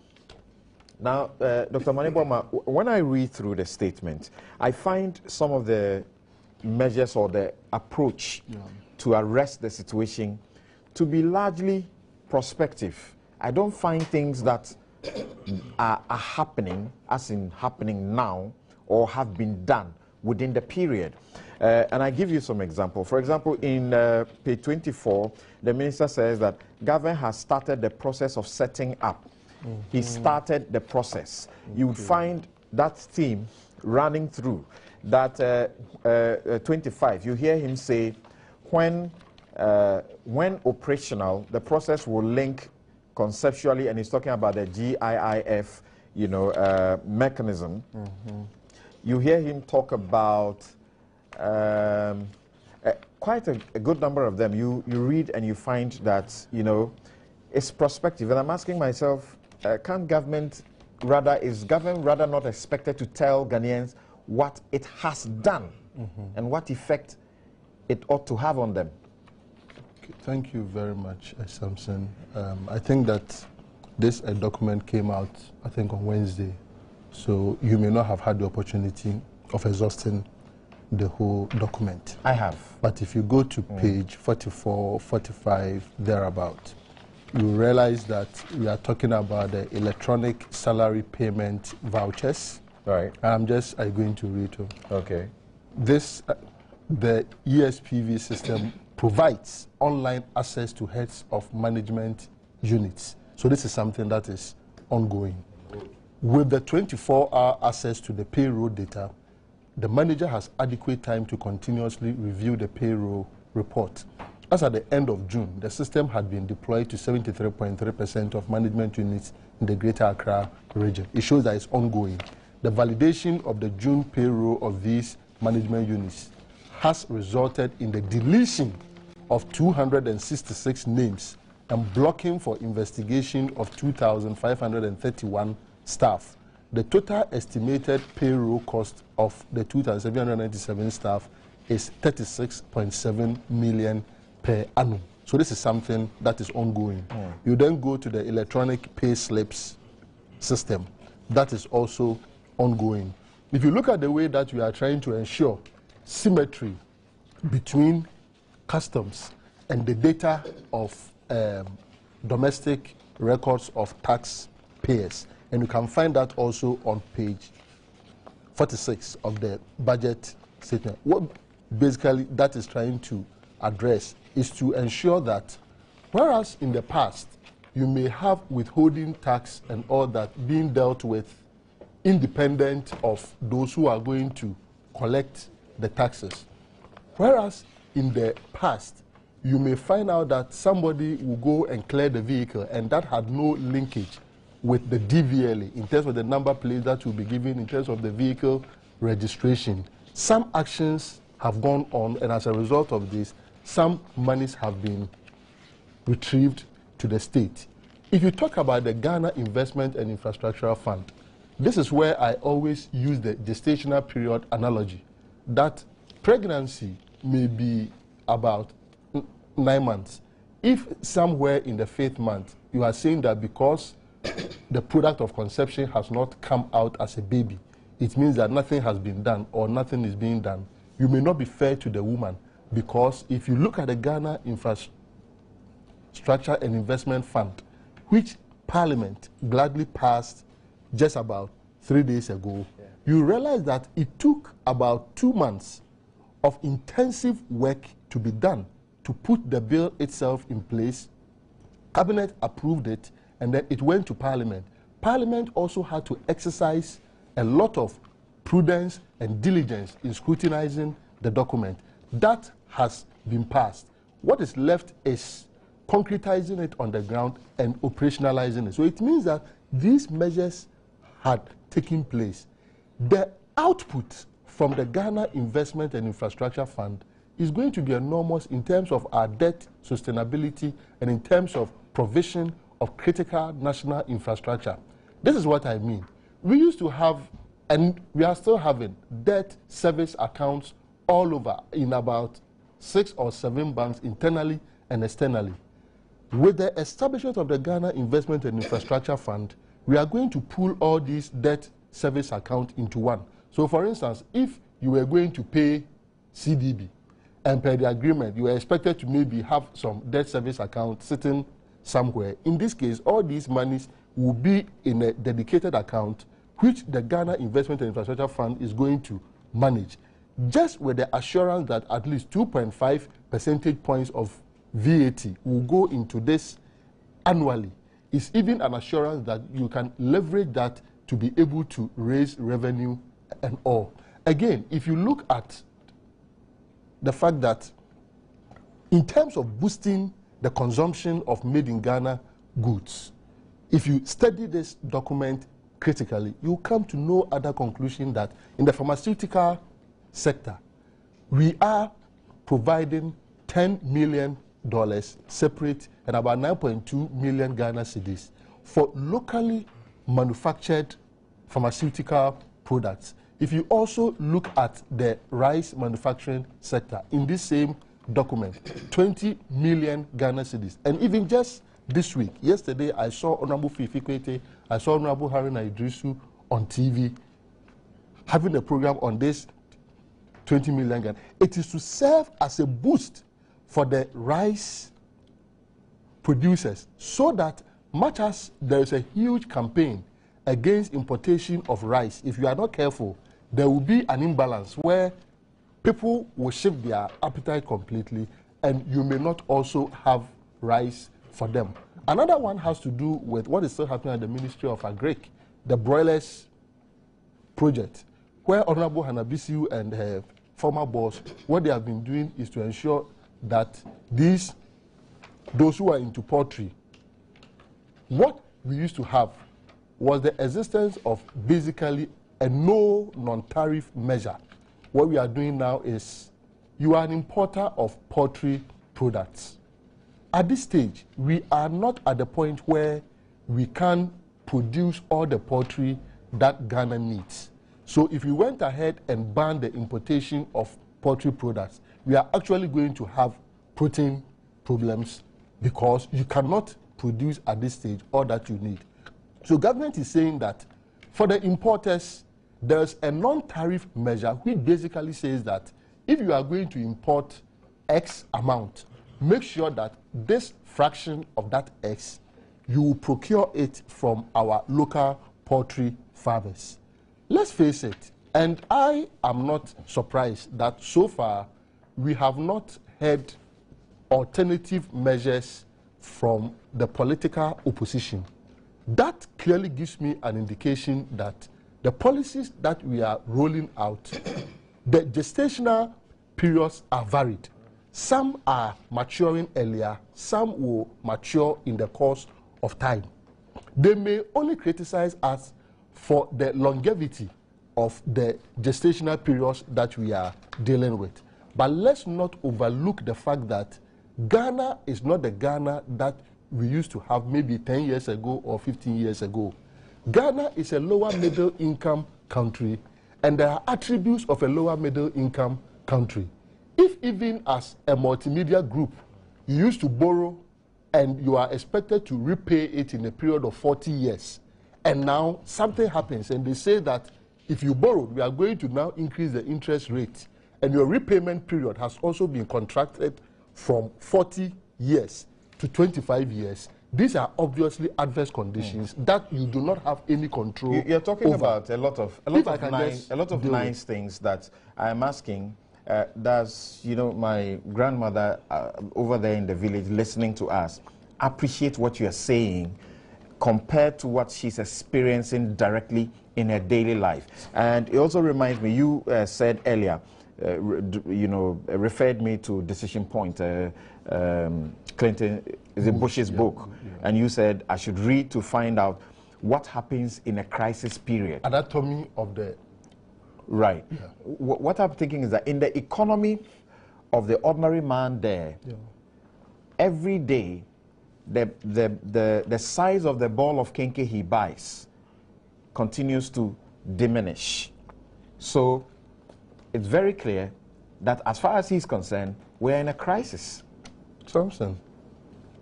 Dr. Omanibuama, when I read through the statement, I find some of the measures or the approach to arrest the situation to be largely prospective. I don't find things that are happening, as in happening now, or have been done within the period. And I give you some examples. For example, in page 24, the minister says that government has started the process of setting up. He started the process. You would find that theme running through. That 25, you hear him say, when operational, the process will link conceptually, and he's talking about the GIIF, mechanism. You hear him talk about quite a good number of them. You read and you find that, it's prospective. And I'm asking myself, is government rather not expected to tell Ghanaians what it has done and what effect it ought to have on them? Thank you very much, Samson. I think that this document came out, I think, on Wednesday. So you may not have had the opportunity of exhausting the whole document. I have. But if you go to page 44, 45, thereabout, you realize that we are talking about the electronic salary payment vouchers. Right. I'm going to read them. Okay. The ESPV system provides online access to heads of management units. So this is something that is ongoing. With the 24-hour access to the payroll data, the manager has adequate time to continuously review the payroll report. As at the end of June, the system had been deployed to 73.3% of management units in the Greater Accra region. It shows that it's ongoing. The validation of the June payroll of these management units has resulted in the deletion of 266 names and blocking for investigation of 2,531 staff. The total estimated payroll cost of the 2,797 staff is 36.7 million per annum. So this is something that is ongoing. You then go to the electronic pay slips system. That is also ongoing. If you look at the way that we are trying to ensure symmetry between customs and the data of domestic records of taxpayers, and you can find that also on page 46 of the budget statement. What basically that is trying to address is to ensure that whereas in the past you may have withholding tax and all that being dealt with independent of those who are going to collect the taxes, whereas in the past you may find out that somebody will go and clear the vehicle and that had no linkage with the DVLA in terms of the number plate that will be given, in terms of the vehicle registration. Some actions have gone on, and as a result of this, some monies have been retrieved to the state. If you talk about the Ghana Investment and Infrastructure Fund, this is where I always use the gestational period analogy, that pregnancy may be about 9 months. If somewhere in the 5th month you are saying that because the product of conception has not come out as a baby, it means that nothing has been done or nothing is being done, you may not be fair to the woman, because if you look at the Ghana Infrastructure and Investment Fund, which Parliament gladly passed just about 3 days ago, you realize that it took about 2 months of intensive work to be done to put the bill itself in place. Cabinet approved it, and then it went to Parliament. Parliament also had to exercise a lot of prudence and diligence in scrutinizing the document. That has been passed. What is left is concretizing it on the ground and operationalizing it. So it means that these measures had taken place. The output from the Ghana Investment and Infrastructure Fund is going to be enormous in terms of our debt sustainability and in terms of provision of critical national infrastructure. This is what I mean. We used to have, and we are still having, debt service accounts all over in about 6 or 7 banks internally and externally. With the establishment of the Ghana Investment and Infrastructure Fund, we are going to pool all these debt service accounts into one. So for instance, if you were going to pay CDB, and per the agreement, you were expected to maybe have some debt service account sitting somewhere. In this case, all these monies will be in a dedicated account, which the Ghana Investment and Infrastructure Fund is going to manage, just with the assurance that at least 2.5 percentage points of VAT will go into this annually. It's even an assurance that you can leverage that to be able to raise revenue and all. Again, if you look at the fact that in terms of boosting the consumption of made in Ghana goods, if you study this document critically, you come to no other conclusion that in the pharmaceutical sector, we are providing $10 million separate and about 9.2 million Ghana cedis for locally manufactured pharmaceutical products. If you also look at the rice manufacturing sector, in this same document, 20 million Ghana cedis. And even just this week, yesterday, I saw Honorable Fifi Kwete, I saw Honorable Haruna Idrisu on TV having a program on this 20 million Ghana. It is to serve as a boost for the rice producers, so that much as there is a huge campaign against importation of rice, if you are not careful, there will be an imbalance where people will shift their appetite completely and you may not also have rice for them. Another one has to do with what is still happening at the Ministry of Agric, the broilers project, where Honorable Hanabisiu and her former boss, what they have been doing is to ensure that those who are into poultry, what we used to have was the existence of basically a no non-tariff measure. What we are doing now is you are an importer of poultry products. At this stage, we are not at the point where we can produce all the poultry that Ghana needs. So if we went ahead and banned the importation of poultry products, we are actually going to have protein problems because you cannot produce at this stage all that you need. So government is saying that for the importers, there's a non-tariff measure which basically says that if you are going to import X amount, make sure that this fraction of that X, you procure it from our local poultry farmers. Let's face it, and I am not surprised that so far we have not had alternative measures from the political opposition. That clearly gives me an indication that the policies that we are rolling out, the gestational periods are varied. Some are maturing earlier, some will mature in the course of time. They may only criticize us for the longevity of the gestational periods that we are dealing with. But let's not overlook the fact that Ghana is not the Ghana that we used to have maybe 10 years ago or 15 years ago. Ghana is a lower middle income country, and there are attributes of a lower middle income country. If even as a multimedia group, you used to borrow and you are expected to repay it in a period of 40 years, and now something happens and they say that if you borrowed, we are going to now increase the interest rate, and your repayment period has also been contracted from 40 years to 25 years, these are obviously adverse conditions that you do not have any control over. You're talking about a lot of nice things that I'm asking. Does my grandmother over there in the village listening to us appreciate what you're saying compared to what she's experiencing directly in her daily life? And it also reminds me, you said earlier, referred me to Decision Point, Clinton, is it Bush's book, and you said I should read to find out what happens in a crisis period. Anatomy of the... Right. Yeah. What I'm thinking is that in the economy of the ordinary man there, every day, the size of the ball of kenke he buys continues to diminish. So it's very clear that as far as he's concerned, we're in a crisis. Thompson,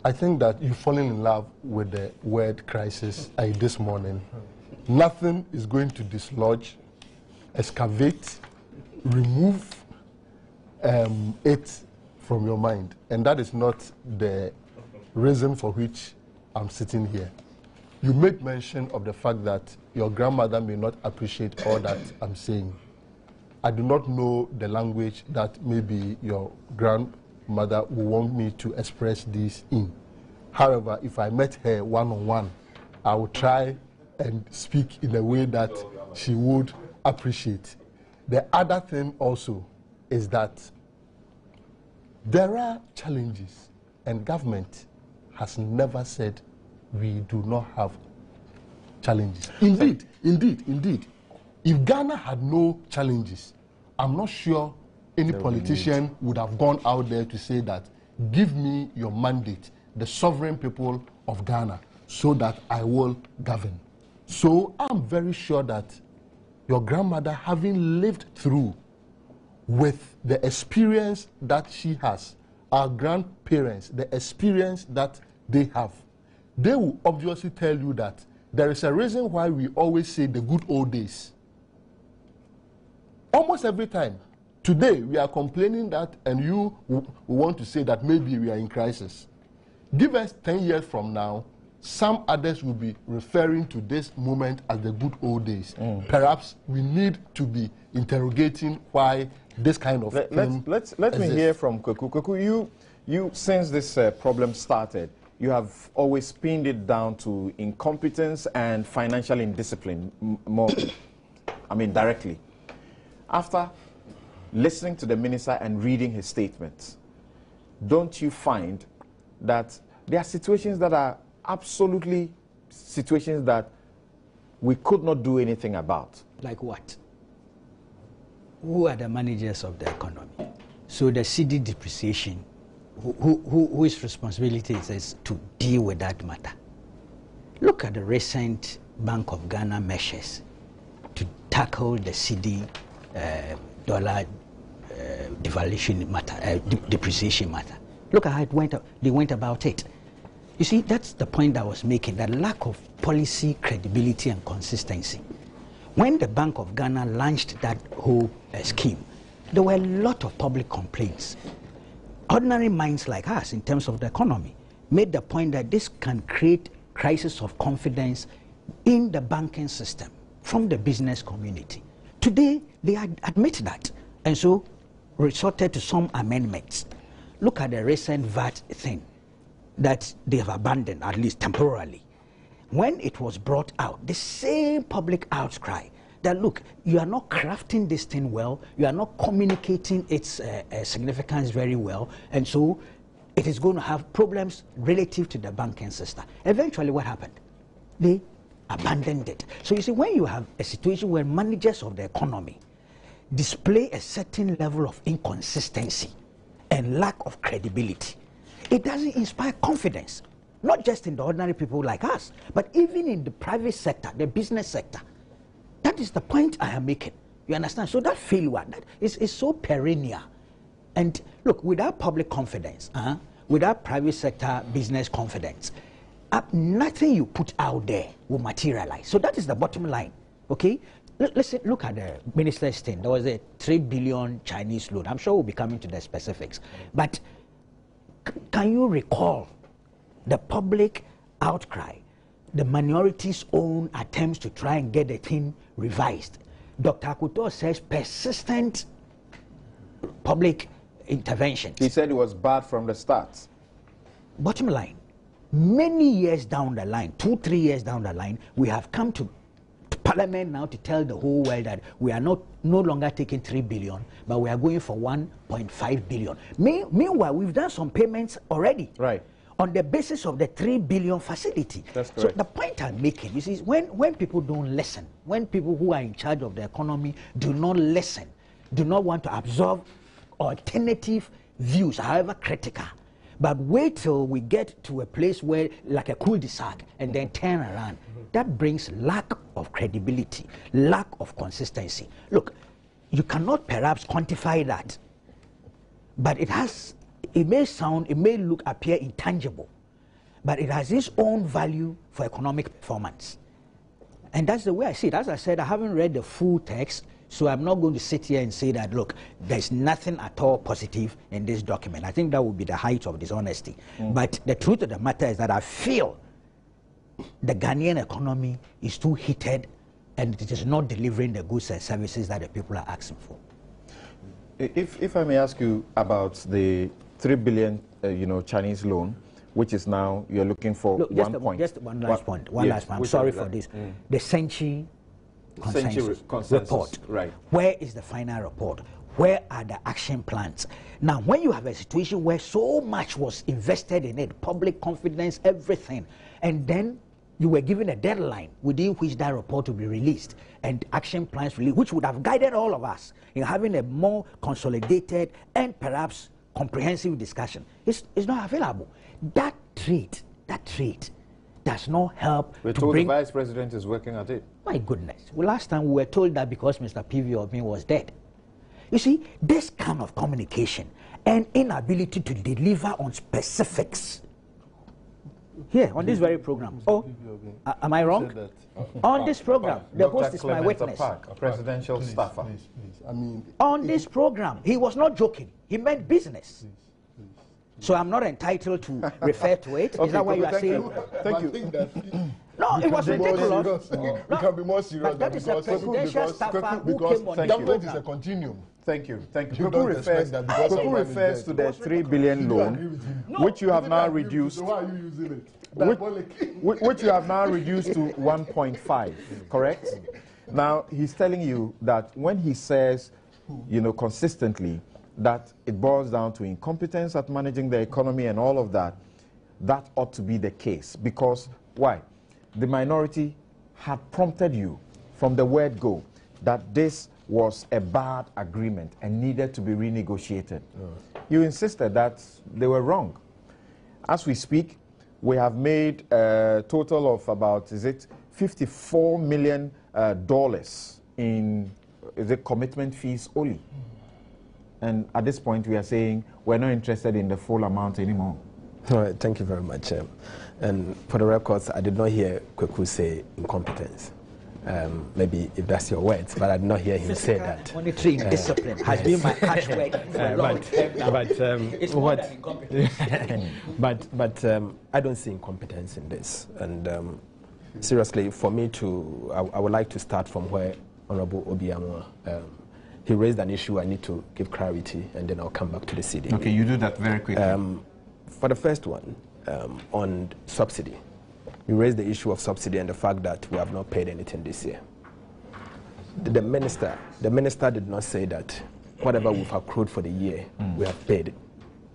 I think that you've fallen in love with the word crisis this morning. Nothing is going to dislodge, excavate, remove it from your mind. And that is not the reason for which I'm sitting here. You made mention of the fact that your grandmother may not appreciate all that I'm saying. I do not know the language that maybe your grandmother would want me to express this in. However, if I met her one-on-one, I would try and speak in a way that she would appreciate. The other thing also is that there are challenges, and government has never said we do not have challenges. Indeed. If Ghana had no challenges, I'm not sure any politician would have gone out there to say that, give me your mandate, the sovereign people of Ghana, so that I will govern. So I'm very sure that your grandmother, having lived through with the experience that she has, our grandparents, the experience that they have, they will obviously tell you that there is a reason why we always say the good old days. Almost every time. Today, we are complaining that, and you want to say that maybe we are in crisis. Give us 10 years from now, some others will be referring to this moment as the good old days. Perhaps we need to be interrogating why this kind of thing Let me hear from Kweku. Kweku, you since this problem started, you have always pinned it down to incompetence and financial indiscipline, directly. After listening to the minister and reading his statements, don't you find that there are situations that are absolutely situations that we could not do anything about? Like what? Who are the managers of the economy? So the CD depreciation, whose responsibility is to deal with that matter? Look at the recent Bank of Ghana measures to tackle the CD dollar devaluation matter, depreciation matter. Look at how they went about it. You see, that's the point I was making, that lack of policy credibility and consistency. When the Bank of Ghana launched that whole scheme, there were a lot of public complaints. Ordinary minds like us, in terms of the economy, made the point that this can create crisis of confidence in the banking system from the business community. Today, they admit that, and so resorted to some amendments. Look at the recent VAT thing that they have abandoned, at least temporarily. When it was brought out, the same public outcry that, look, you are not crafting this thing well, you are not communicating its significance very well, and so it is going to have problems relative to the banking system. Eventually, what happened? They abandoned it. So you see, when you have a situation where managers of the economy display a certain level of inconsistency and lack of credibility, it doesn't inspire confidence, not just in the ordinary people like us, but even in the private sector, the business sector. That is the point I am making. You understand? So that failure, that is so perennial. And look, without public confidence, without private sector business confidence, nothing you put out there will materialize. So that is the bottom line. Okay? Let's look at the minister's thing. There was a 3 billion Chinese loan. I'm sure we'll be coming to the specifics. But can you recall the public outcry, the minority's own attempts to try and get the thing revised? Dr. Akuto says persistent public intervention. He said it was bad from the start. Bottom line, many years down the line, 2-3 years down the line, we have come to Parliament now to tell the whole world that we are no longer taking 3 billion, but we are going for 1.5 billion. Meanwhile, we've done some payments already. Right. On the basis of the 3 billion facility. That's correct. So the point I'm making, you see, when people don't listen, when people who are in charge of the economy do not listen, do not want to absorb alternative views, however critical, but wait till we get to a place where, like a cul-de-sac, and then turn around, that brings lack of credibility, lack of consistency. Look, you cannot perhaps quantify that, but it may appear intangible, but it has its own value for economic performance. And that's the way I see it. As I said, I haven't read the full text, so I'm not going to sit here and say that, look, there's nothing at all positive in this document. I think that would be the height of dishonesty. But the truth of the matter is that I feel the Ghanaian economy is too heated and it is not delivering the goods and services that the people are asking for. If I may ask you about the 3 billion Chinese loan, which is now you're looking for. Look, just one last point. I'm sorry for this. The Century Consensus report. Right. Where is the final report? Where are the action plans? Now, when you have a situation where so much was invested in it, public confidence, everything, and then you were given a deadline within which that report will be released and action plans released, which would have guided all of us in having a more consolidated and perhaps comprehensive discussion, it's not available. That trait does not help. We're told the Vice President is working at it. My goodness. Well, last time we were told that because Mr. P.V. Obin was dead. You see, this kind of communication and inability to deliver on specifics. Here, on this very program. Oh, am I wrong? On this program, the host is my witness. A presidential staffer. Please. I mean, on this program, he was not joking. He meant business. So I'm not entitled to refer to it. Is that what you are saying? Thank you. No, it was ridiculous. We can be more serious. But that is a presidential staffer who came on the government is a program. continuum. Thank you. You don't expect that because Kuku refers to the 3 billion loan, which you have now reduced. So why are you using it? Which you have now reduced to 1.5, correct? Now, he's telling you that when he says, consistently, that it boils down to incompetence at managing the economy and all of that, that ought to be the case. Because, why? The minority had prompted you from the word go that this was a bad agreement and needed to be renegotiated. You insisted that they were wrong. As we speak, we have made a total of about, $54 million in commitment fees only. and at this point we are saying we're not interested in the full amount anymore. All right, thank you very much. And for the records, I did not hear Kweku say incompetence. Maybe if that's your words, but I did not hear him say that. Monetary discipline has been my catchword for a long time now. It's more than incompetence. but I don't see incompetence in this. And seriously, for me to, I would like to start from where Honorable Obiamo, he raised an issue I need to give clarity, and then I'll come back to the CDB. Okay, you do that very quickly. For the first one, on subsidy. You raised the issue of subsidy and the fact that we have not paid anything this year. The minister did not say that whatever we've accrued for the year, we have paid it.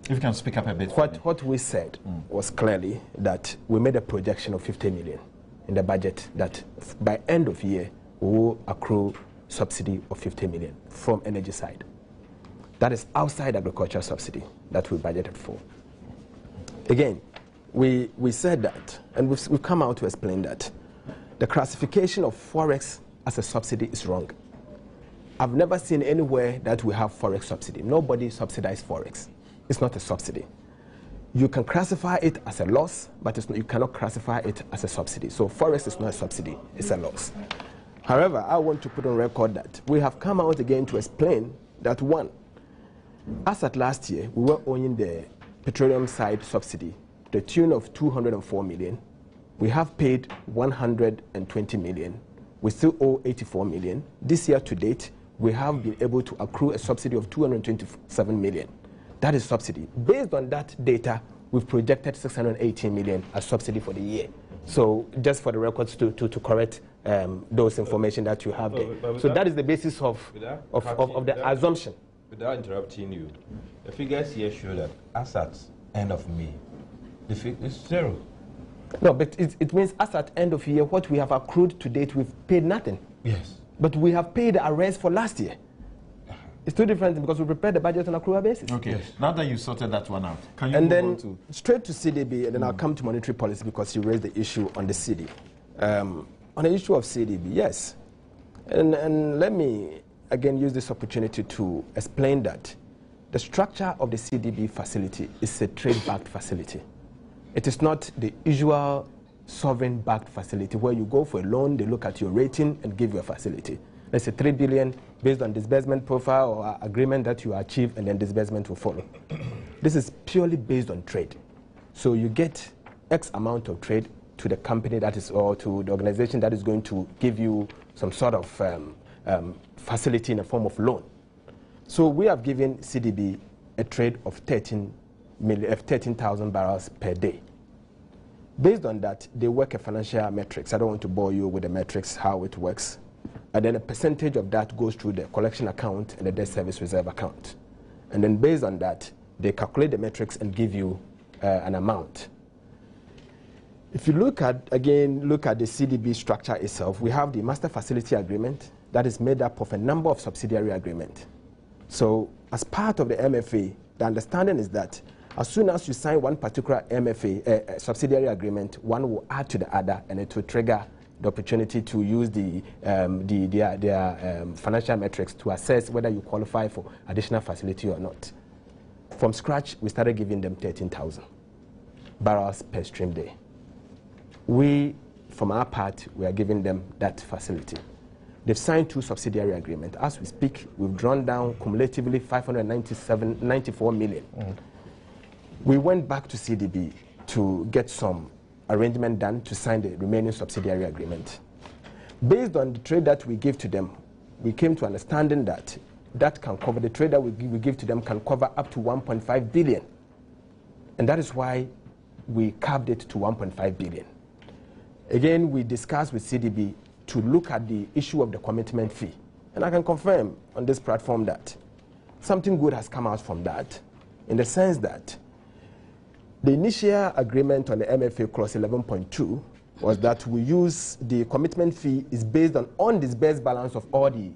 If you can speak up a bit. What we said was clearly that we made a projection of 50 million in the budget that by end of year, we will accrue subsidy of 50 million from energy side. That is outside agricultural subsidy that we budgeted for. Again, we said that, and we've come out to explain that the classification of Forex as a subsidy is wrong. I've never seen anywhere that we have Forex subsidy. Nobody subsidizes Forex. It's not a subsidy. You can classify it as a loss, but you cannot classify it as a subsidy. So Forex is not a subsidy, it's a loss. However, I want to put on record that we have come out again to explain that one, as at last year, we were owing the petroleum side subsidy to the tune of 204 million. We have paid 120 million. We still owe 84 million. This year to date, we have been able to accrue a subsidy of 227 million. That is subsidy. Based on that data, we've projected 618 million as subsidy for the year. So just for the records to correct those information that you have there. So that is the basis of the assumption. Without interrupting you, the figures here show that as at end of May, the figure is 0. No, but it means as at end of year, what we have accrued to date, we've paid nothing. Yes. But we have paid the arrears for last year. It's two different because we prepared the budget on accrual basis. Okay, yes. Now that you sorted that one out, can you and move then on to straight to CDB, and then I'll come to monetary policy because you raised the issue on the CD. On the issue of CDB, yes. And let me again use this opportunity to explain that the structure of the CDB facility is a trade-backed facility. It is not the usual sovereign-backed facility where you go for a loan, they look at your rating and give you a facility. Let's say 3 billion based on disbursement profile or agreement that you achieve, and then disbursement will follow. This is purely based on trade. So you get X amount of trade to the company that is, or to the organization that is going to give you some sort of facility in the form of loan. So we have given CDB a trade of 13,000 barrels per day. Based on that, they work a financial metrics. I don't want to bore you with the metrics, how it works. And then a percentage of that goes through the collection account and the debt service reserve account. And then based on that, they calculate the metrics and give you an amount. If you look at the CDB structure itself, we have the master facility agreement that is made up of a number of subsidiary agreements. So as part of the MFA, the understanding is that as soon as you sign one particular MFA, subsidiary agreement, one will add to the other, and it will trigger the opportunity to use their financial metrics to assess whether you qualify for additional facility or not. From scratch, we started giving them 13,000 barrels per stream day. We, from our part, we are giving them that facility. They've signed 2 subsidiary agreements. As we speak, we've drawn down cumulatively 94 million. We went back to CDB to get some arrangement done to sign the remaining subsidiary agreement. Based on the trade that we give to them, we came to understanding that that can cover, the trade that we give to them can cover up to 1.5 billion. And that is why we capped it to 1.5 billion. Again, we discussed with CDB to look at the issue of the commitment fee. And I can confirm on this platform that something good has come out from that, in the sense that the initial agreement on the MFA clause 11.2 was that we use the commitment fee is based on undisbursed balance of all the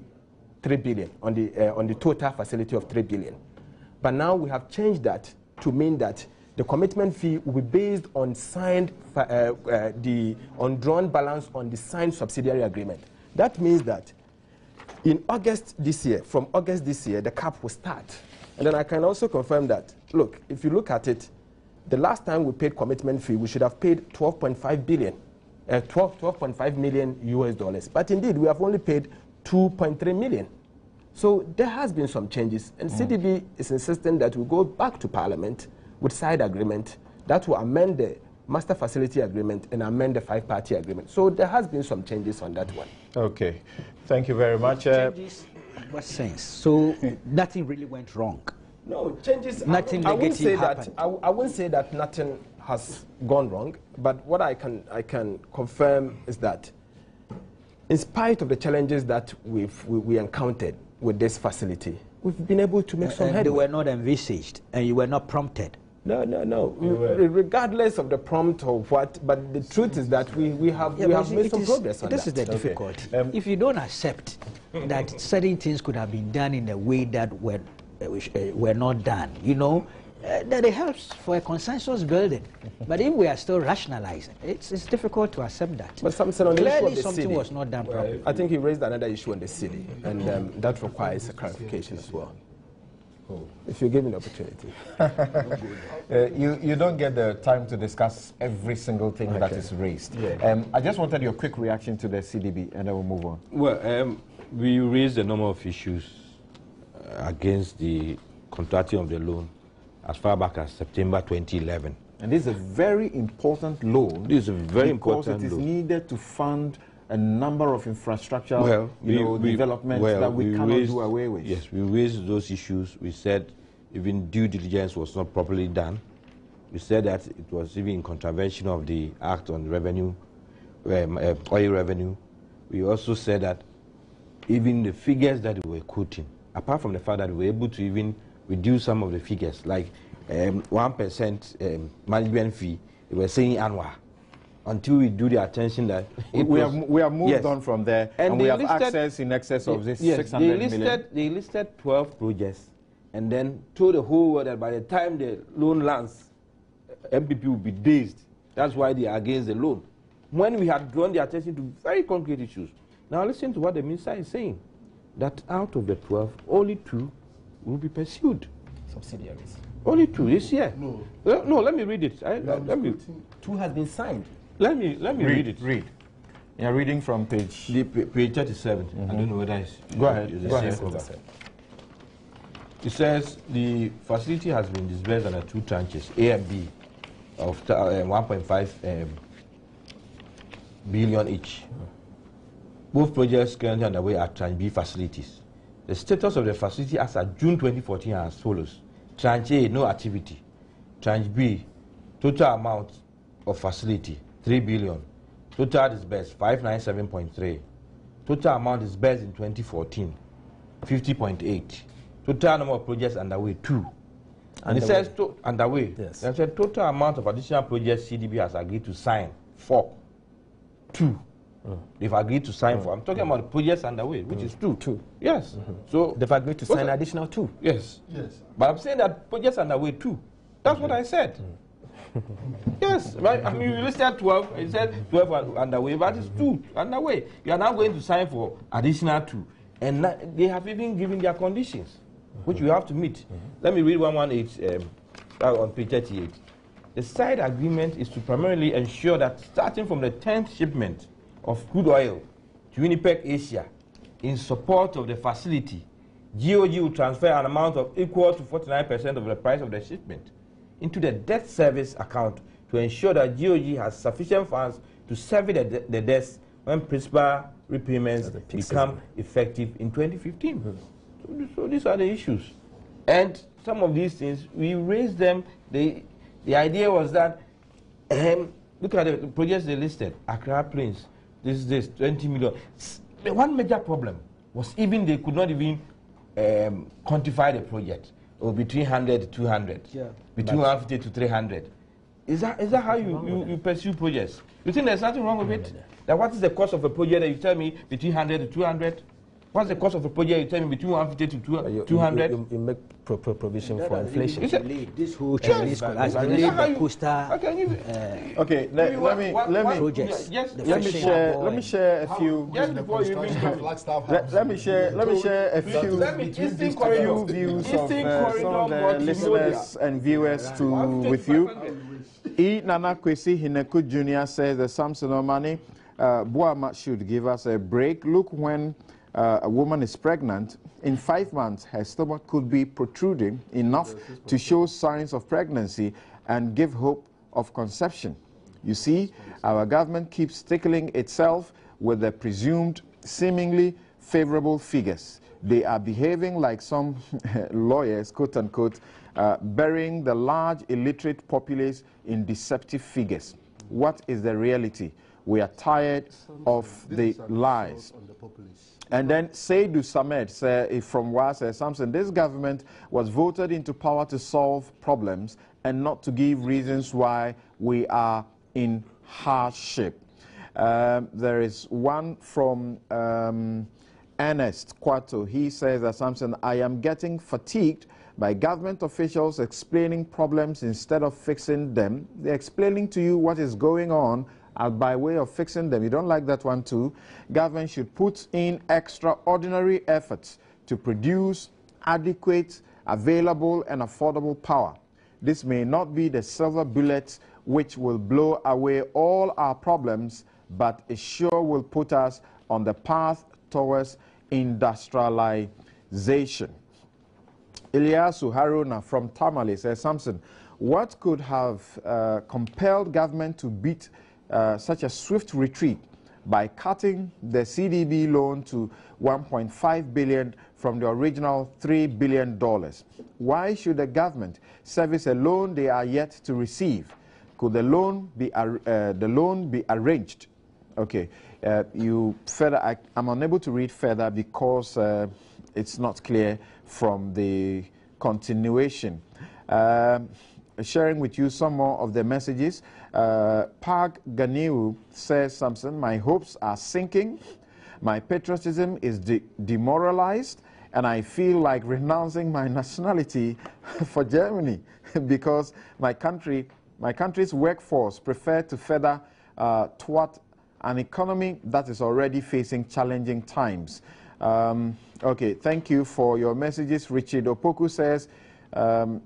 3 billion, on the total facility of 3 billion. But now we have changed that to mean that the commitment fee will be based on signed, the undrawn balance on the signed subsidiary agreement. That means that in August this year, from August this year, the cap will start. And then I can also confirm that, look, if you look at it, the last time we paid commitment fee, we should have paid 12.5 billion, 12.5 million US dollars. But indeed, we have only paid 2.3 million. So there has been some changes, and CDB is insisting that we go back to Parliament with side agreement that will amend the master facility agreement and amend the 5-party agreement. So there has been some changes on that one. Okay, thank you very much. Changes, what sense? So nothing really went wrong. No, changes. Nothing negative happened. I wouldn't say that nothing has gone wrong, but what I can confirm is that in spite of the challenges that we encountered with this facility, we've been able to make some headway. They were not envisaged, and you were not prompted. No. Regardless of the prompt or what, but the truth is that we have made some progress on that. This is the difficulty. If you don't accept that certain things could have been done in a way that were not done, you know, that it helps for a consensus building. But if we are still rationalizing, it's difficult to accept that. But something on the issue clearly of the something city was not done properly. I think he raised another issue on the city, and that requires a clarification as well. If you give me the opportunity. You don't get the time to discuss every single thing that is raised. Yeah. I just wanted your quick reaction to the CDB, and then we'll move on. Well, we raised a number of issues against the contracting of the loan as far back as September 2011. And this is a very important loan. This is a very important loan. Because it is needed to fund a number of infrastructural developments that we cannot do away with. Yes, we raised those issues. We said even due diligence was not properly done. We said that it was even in contravention of the Act on Revenue, oil revenue. We also said that even the figures that we were quoting, apart from the fact that we were able to even reduce some of the figures, like 1% management fee, they were saying annual. Until we do the attention that we have moved on from there, and we have access in excess of this 600 million. They listed 12 projects, and then told the whole world that by the time the loan lands, MPP will be dazed. That's why they are against the loan. When we had drawn the attention to very concrete issues. Now listen to what the minister is saying, that out of the 12, only 2 will be pursued. Subsidiaries. Only 2 this year. No, let me read it. Let me. 2 has been signed. Let me read it. Read. You're reading from page 37. I don't know whether it's... Go ahead. It says the facility has been disbursed under 2 tranches, A and B, of 1.5 billion each. Both projects currently underway are Tranche B facilities. The status of the facility as of June 2014 are as follows. Tranche A, no activity. Tranche B, total amount of facility, 3 billion. Total disbursed, 597.3. Total amount disbursed in 2014, 50.8. Total number of projects underway, 2. And it says underway. Yes. There's a total amount of additional projects CDB has agreed to sign, 4. 2. They've agreed to sign 4. I'm talking about projects underway, which is 2. Yes. So they've agreed to sign additional 2. Yes. But I'm saying that projects underway 2. That's what I said. Yes, right. I mean, you listed 12. You said 12 are underway, but it's 2 underway. You are now going to sign for additional 2, and they have even given their conditions, which you have to meet. Let me read 118 on page 38. The side agreement is to primarily ensure that starting from the 10th shipment of crude oil to Winnipeg, Asia, in support of the facility, GOG will transfer an amount of equal to 49% of the price of the shipment into the debt service account to ensure that GOG has sufficient funds to service the debts when principal repayments become effective in 2015. So these are the issues. And some of these things, we raised them. The idea was that, look at the projects they listed, Accra Plains, this 20 million. The one major problem was even they could not even quantify the project. Or between 100 to 200, between 150 to 300. Is that how you pursue projects? You think there's nothing wrong with it? That what is the cost of a project that you tell me between 100 to 200? What's the cost of a project? You tell me between 150 to 200. You make provision for inflation. This whole Chinese as the coastal. Okay, let me projects. Let me share a few. Just before you Let me share a few views of some of the listeners and viewers with you. E. Nana Kwesi Hineku Jr. says that Samson Omani Boama should give us a break. Look, when a woman is pregnant, in 5 months her stomach could be protruding enough to show signs of pregnancy and give hope of conception. You see, our government keeps tickling itself with the presumed seemingly favorable figures. They are behaving like some lawyers, quote unquote, burying the large illiterate populace in deceptive figures. What is the reality? We are tired of the lies. And then Seydou Samed from WA says, Samson, this government was voted into power to solve problems and not to give reasons why we are in hardship. There is one from Ernest Kwato. He says that, Samson, I am getting fatigued by government officials explaining problems instead of fixing them. They're explaining to you what is going on by way of fixing them. You don't like that one too? Government should put in extraordinary efforts to produce adequate, available, and affordable power. This may not be the silver bullet which will blow away all our problems, but it sure will put us on the path towards industrialization. Ilyasu Haruna from Tamale says, Samson, what could have compelled government to beat such a swift retreat by cutting the CDB loan to $1.5 billion from the original $3 billion? Why should the government service a loan they are yet to receive? Could the loan be arranged? Okay, I'm unable to read further because it's not clear from the continuation. Sharing with you some more of the messages. Pag Ganiu says, Samson, my hopes are sinking, my patriotism is demoralized, and I feel like renouncing my nationality for Germany because my country's workforce prefer to further toward an economy that is already facing challenging times. Okay, thank you for your messages. Richard Opoku says,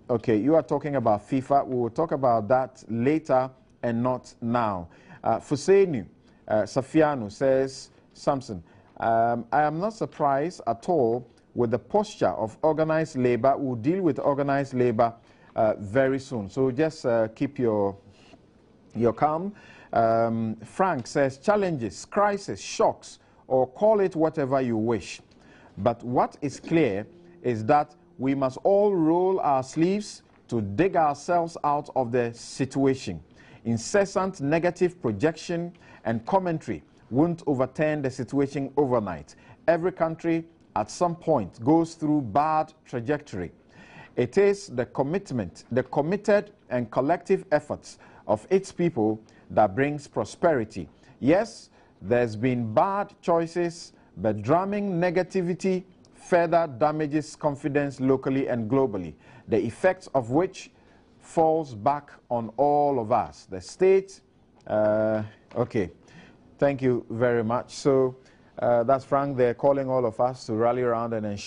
okay, you are talking about FIFA. We will talk about that later and not now. Fusenu Safiano says, Samson, I am not surprised at all with the posture of organized labor. We'll deal with organized labor very soon. So just keep your calm. Frank says, challenges, crisis, shocks, or call it whatever you wish. But what is clear is that we must all roll our sleeves to dig ourselves out of the situation. Incessant negative projection and commentary won't overturn the situation overnight. Every country at some point goes through bad trajectory. It is the committed and collective efforts of its people that brings prosperity. Yes, there's been bad choices, but drumming negativity further damages confidence locally and globally, the effects of which falls back on all of us. The state, okay, thank you very much. So that's Frank there calling all of us to rally around and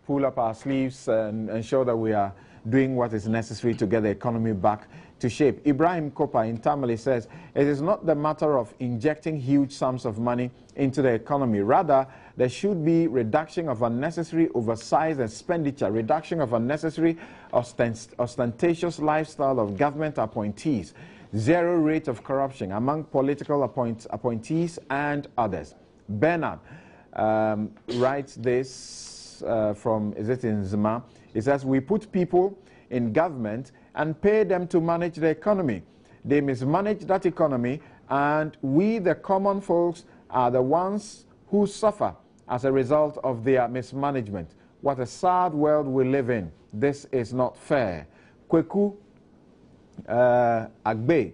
pull up our sleeves and ensure that we are doing what is necessary to get the economy back to shape. Ibrahim Kopa in Tamale says, it is not the matter of injecting huge sums of money into the economy. Rather, there should be reduction of unnecessary oversized expenditure, reduction of unnecessary ostentatious lifestyle of government appointees, zero rate of corruption among political appointees and others. Bernard writes this from, is it in Zima? It says, we put people in government and pay them to manage the economy. They mismanage that economy, and we, the common folks, are the ones who suffer as a result of their mismanagement. What a sad world we live in. This is not fair. Kweku Agbe,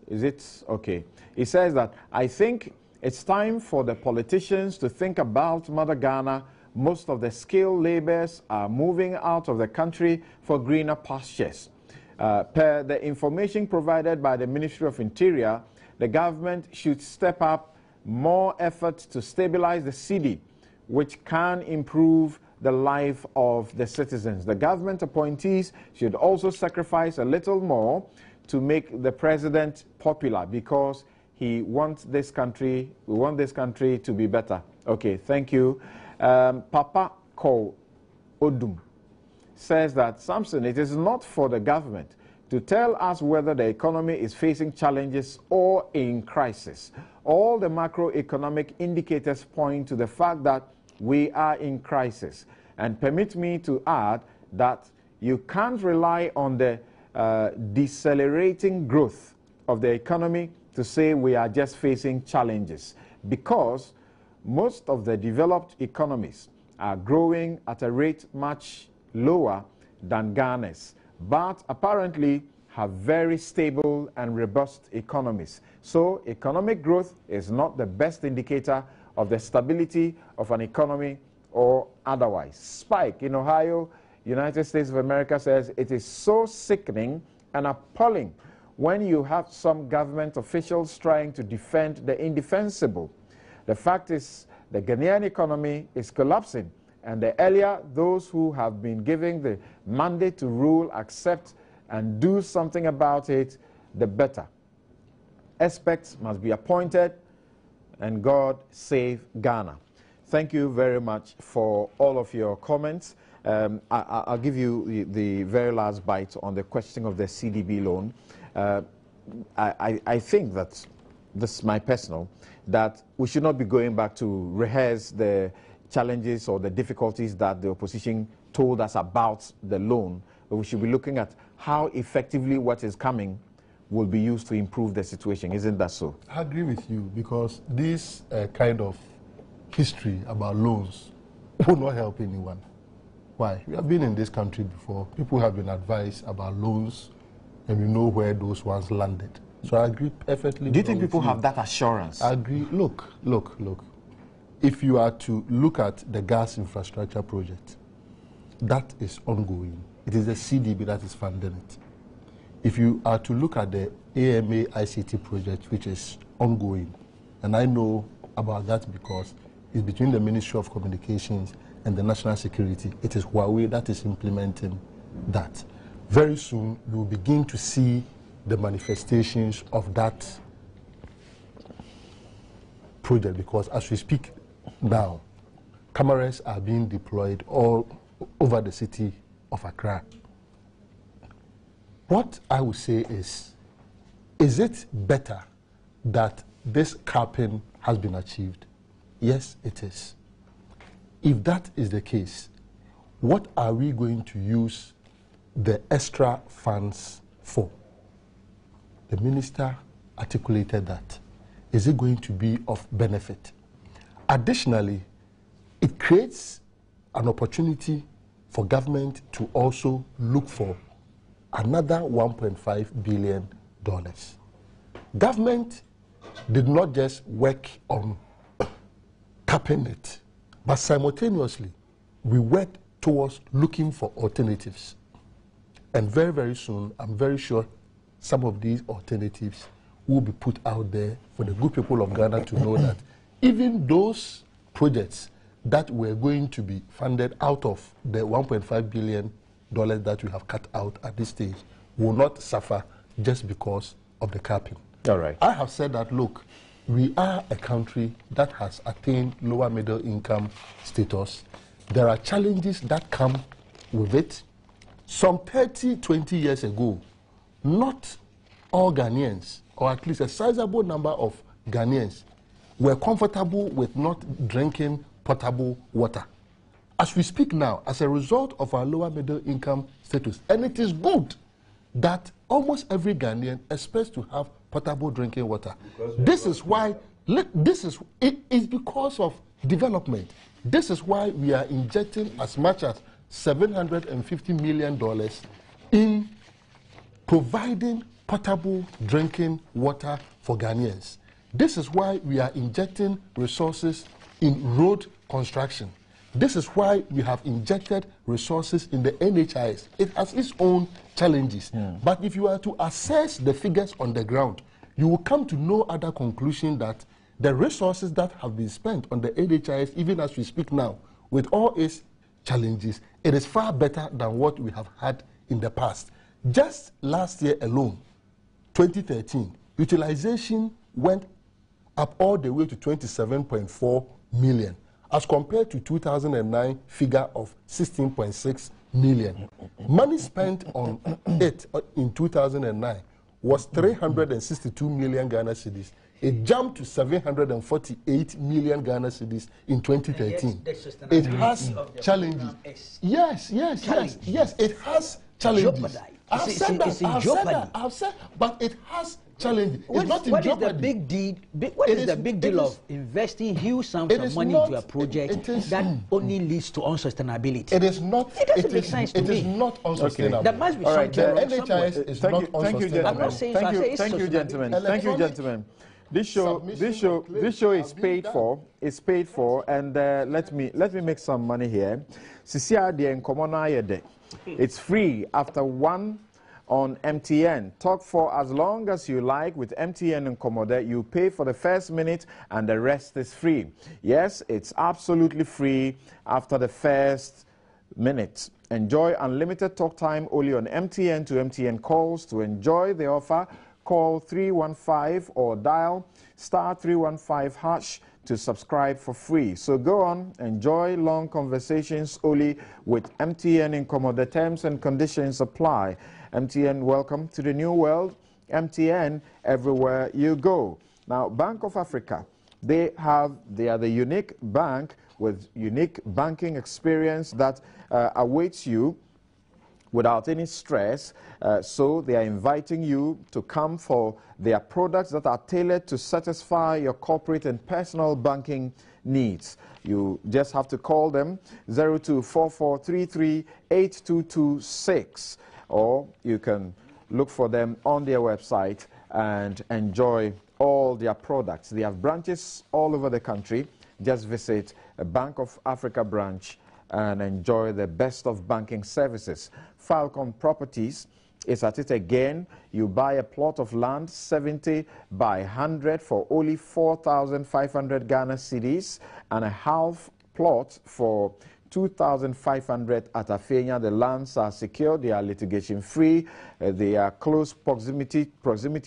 is it? Okay. He says that, I think It's time for the politicians to think about Mother Ghana. Most of the skilled laborers are moving out of the country for greener pastures. Per the information provided by the Ministry of Interior, the government should step up more efforts to stabilize the city, which can improve the life of the citizens. The government appointees should also sacrifice a little more to make the president popular, because we want this country to be better. Okay, thank you. Papa Ko Odum says that, Samson, it is not for the government to tell us whether the economy is facing challenges or in crisis. All the macroeconomic indicators point to the fact that we are in crisis. And permit me to add that you can't rely on the decelerating growth of the economy to say we are just facing challenges, because most of the developed economies are growing at a rate much lower than Ghana's, but apparently have very stable and robust economies. So economic growth is not the best indicator of the stability of an economy or otherwise. Spike in Ohio, United States of America, says it is so sickening and appalling when you have some government officials trying to defend the indefensible. The fact is, the Ghanaian economy is collapsing, and the earlier those who have been given the mandate to rule accept and do something about it, the better. Experts must be appointed, and God save Ghana. Thank you very much for all of your comments. I'll give you the very last bite on the question of the CDB loan. I think that, this is my personal, that we should not be going back to rehearse the challenges or the difficulties that the opposition told us about the loan, but we should be looking at how effectively what is coming will be used to improve the situation. Isn't that so? I agree with you, because this kind of history about loans will not help anyone. Why? We have been in this country before. People have been advised about loans, and we know where those ones landed. So I agree perfectly. Do you think people have that assurance? I agree. Look. If you are to look at the gas infrastructure project, that is ongoing. It is the CDB that is funding it. If you are to look at the AMA ICT project, which is ongoing, and I know about that because it's between the Ministry of Communications and the National Security. It is Huawei that is implementing that. Very soon, we will begin to see the manifestations of that project, because as we speak now, cameras are being deployed all over the city of Accra. What I would say is it better that this capping has been achieved? Yes, it is. If that is the case, what are we going to use the extra funds for? The minister articulated that. Is it going to be of benefit? Additionally, it creates an opportunity for government to also look for another $1.5 billion. Government did not just work on capping it, but simultaneously, we worked towards looking for alternatives. And very, very soon, I'm very sure some of these alternatives will be put out there for the good people of Ghana to know that even those projects that were going to be funded out of the $1.5 billion that we have cut out at this stage will not suffer just because of the capping. All right. I have said that, look, we are a country that has attained lower middle income status. There are challenges that come with it. Some 30, 20 years ago, not all Ghanaians, or at least a sizable number of Ghanaians, were comfortable with not drinking potable water. As we speak now, as a result of our lower middle income status, and it is good that almost every Ghanaian expects to have potable drinking water. This is why, it is because of development. This is why we are injecting as much as $750 million in providing potable drinking water for Ghanaians. This is why we are injecting resources in road construction. This is why we have injected resources in the NHIS. It has its own challenges. But if you are to assess the figures on the ground, you will come to no other conclusion that the resources that have been spent on the NHIS, even as we speak now, with all its challenges, it is far better than what we have had in the past. Just last year alone, 2013, utilization went up all the way to 27.4 million, as compared to 2009 figure of 16.6 million. Money spent on it in 2009 was 362 million Ghana cedis. It jumped to 748 million Ghana cedis in 2013. It has challenges. Yes, it has challenges. I've said that, but it has challenges. What is the big deal? What is the big deal of investing huge sums of money into a project that only leads to unsustainability? It is not. It doesn't make sense to me. It is not unsustainable. There must be something wrong somewhere. NHIS is not unsustainable. I'm not saying so. Thank you, gentlemen. Thank you, gentlemen. This show is paid for. It's paid for, and let me make some money here. It's free after 1 on MTN. Talk for as long as you like with MTN and Commodore. You pay for the first minute and the rest is free. Yes, it's absolutely free after the first minute. Enjoy unlimited talk time only on MTN to MTN calls. To enjoy the offer, call 315 or dial *315# to subscribe for free. So go on, enjoy long conversations only with MTN in Commodore. Terms and conditions apply. MTN, welcome to the new world. MTN, everywhere you go. Now, Bank of Africa, they are the unique bank with unique banking experience that awaits you without any stress. So they are inviting you to come for their products that are tailored to satisfy your corporate and personal banking needs. You just have to call them 0244338226, or you can look for them on their website and enjoy all their products. They have branches all over the country. Just visit a Bank of Africa branch and enjoy the best of banking services. Falcon Properties is at it again. You buy a plot of land 70 by 100 for only 4,500 Ghana cedis and a half plot for 2,500 at Afenya. The lands are secure, they are litigation free, they are close proximity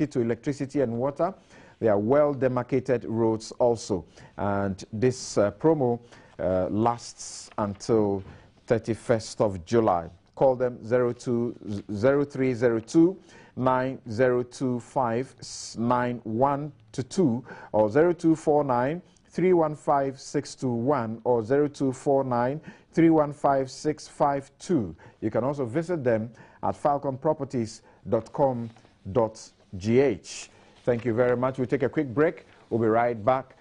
to electricity and water. They are well demarcated roads also. And this promo lasts until 31st of July. Call them 0302 9025 9122 or 0249 315 621 or 0249 315 652. You can also visit them at falconproperties.com.gh. Thank you very much. We'll take a quick break. We'll be right back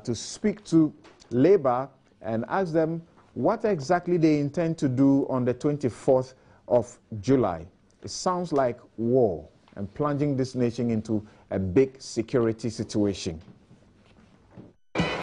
to speak to Labour and ask them what exactly they intend to do on the 24th of July. It sounds like war and plunging this nation into a big security situation.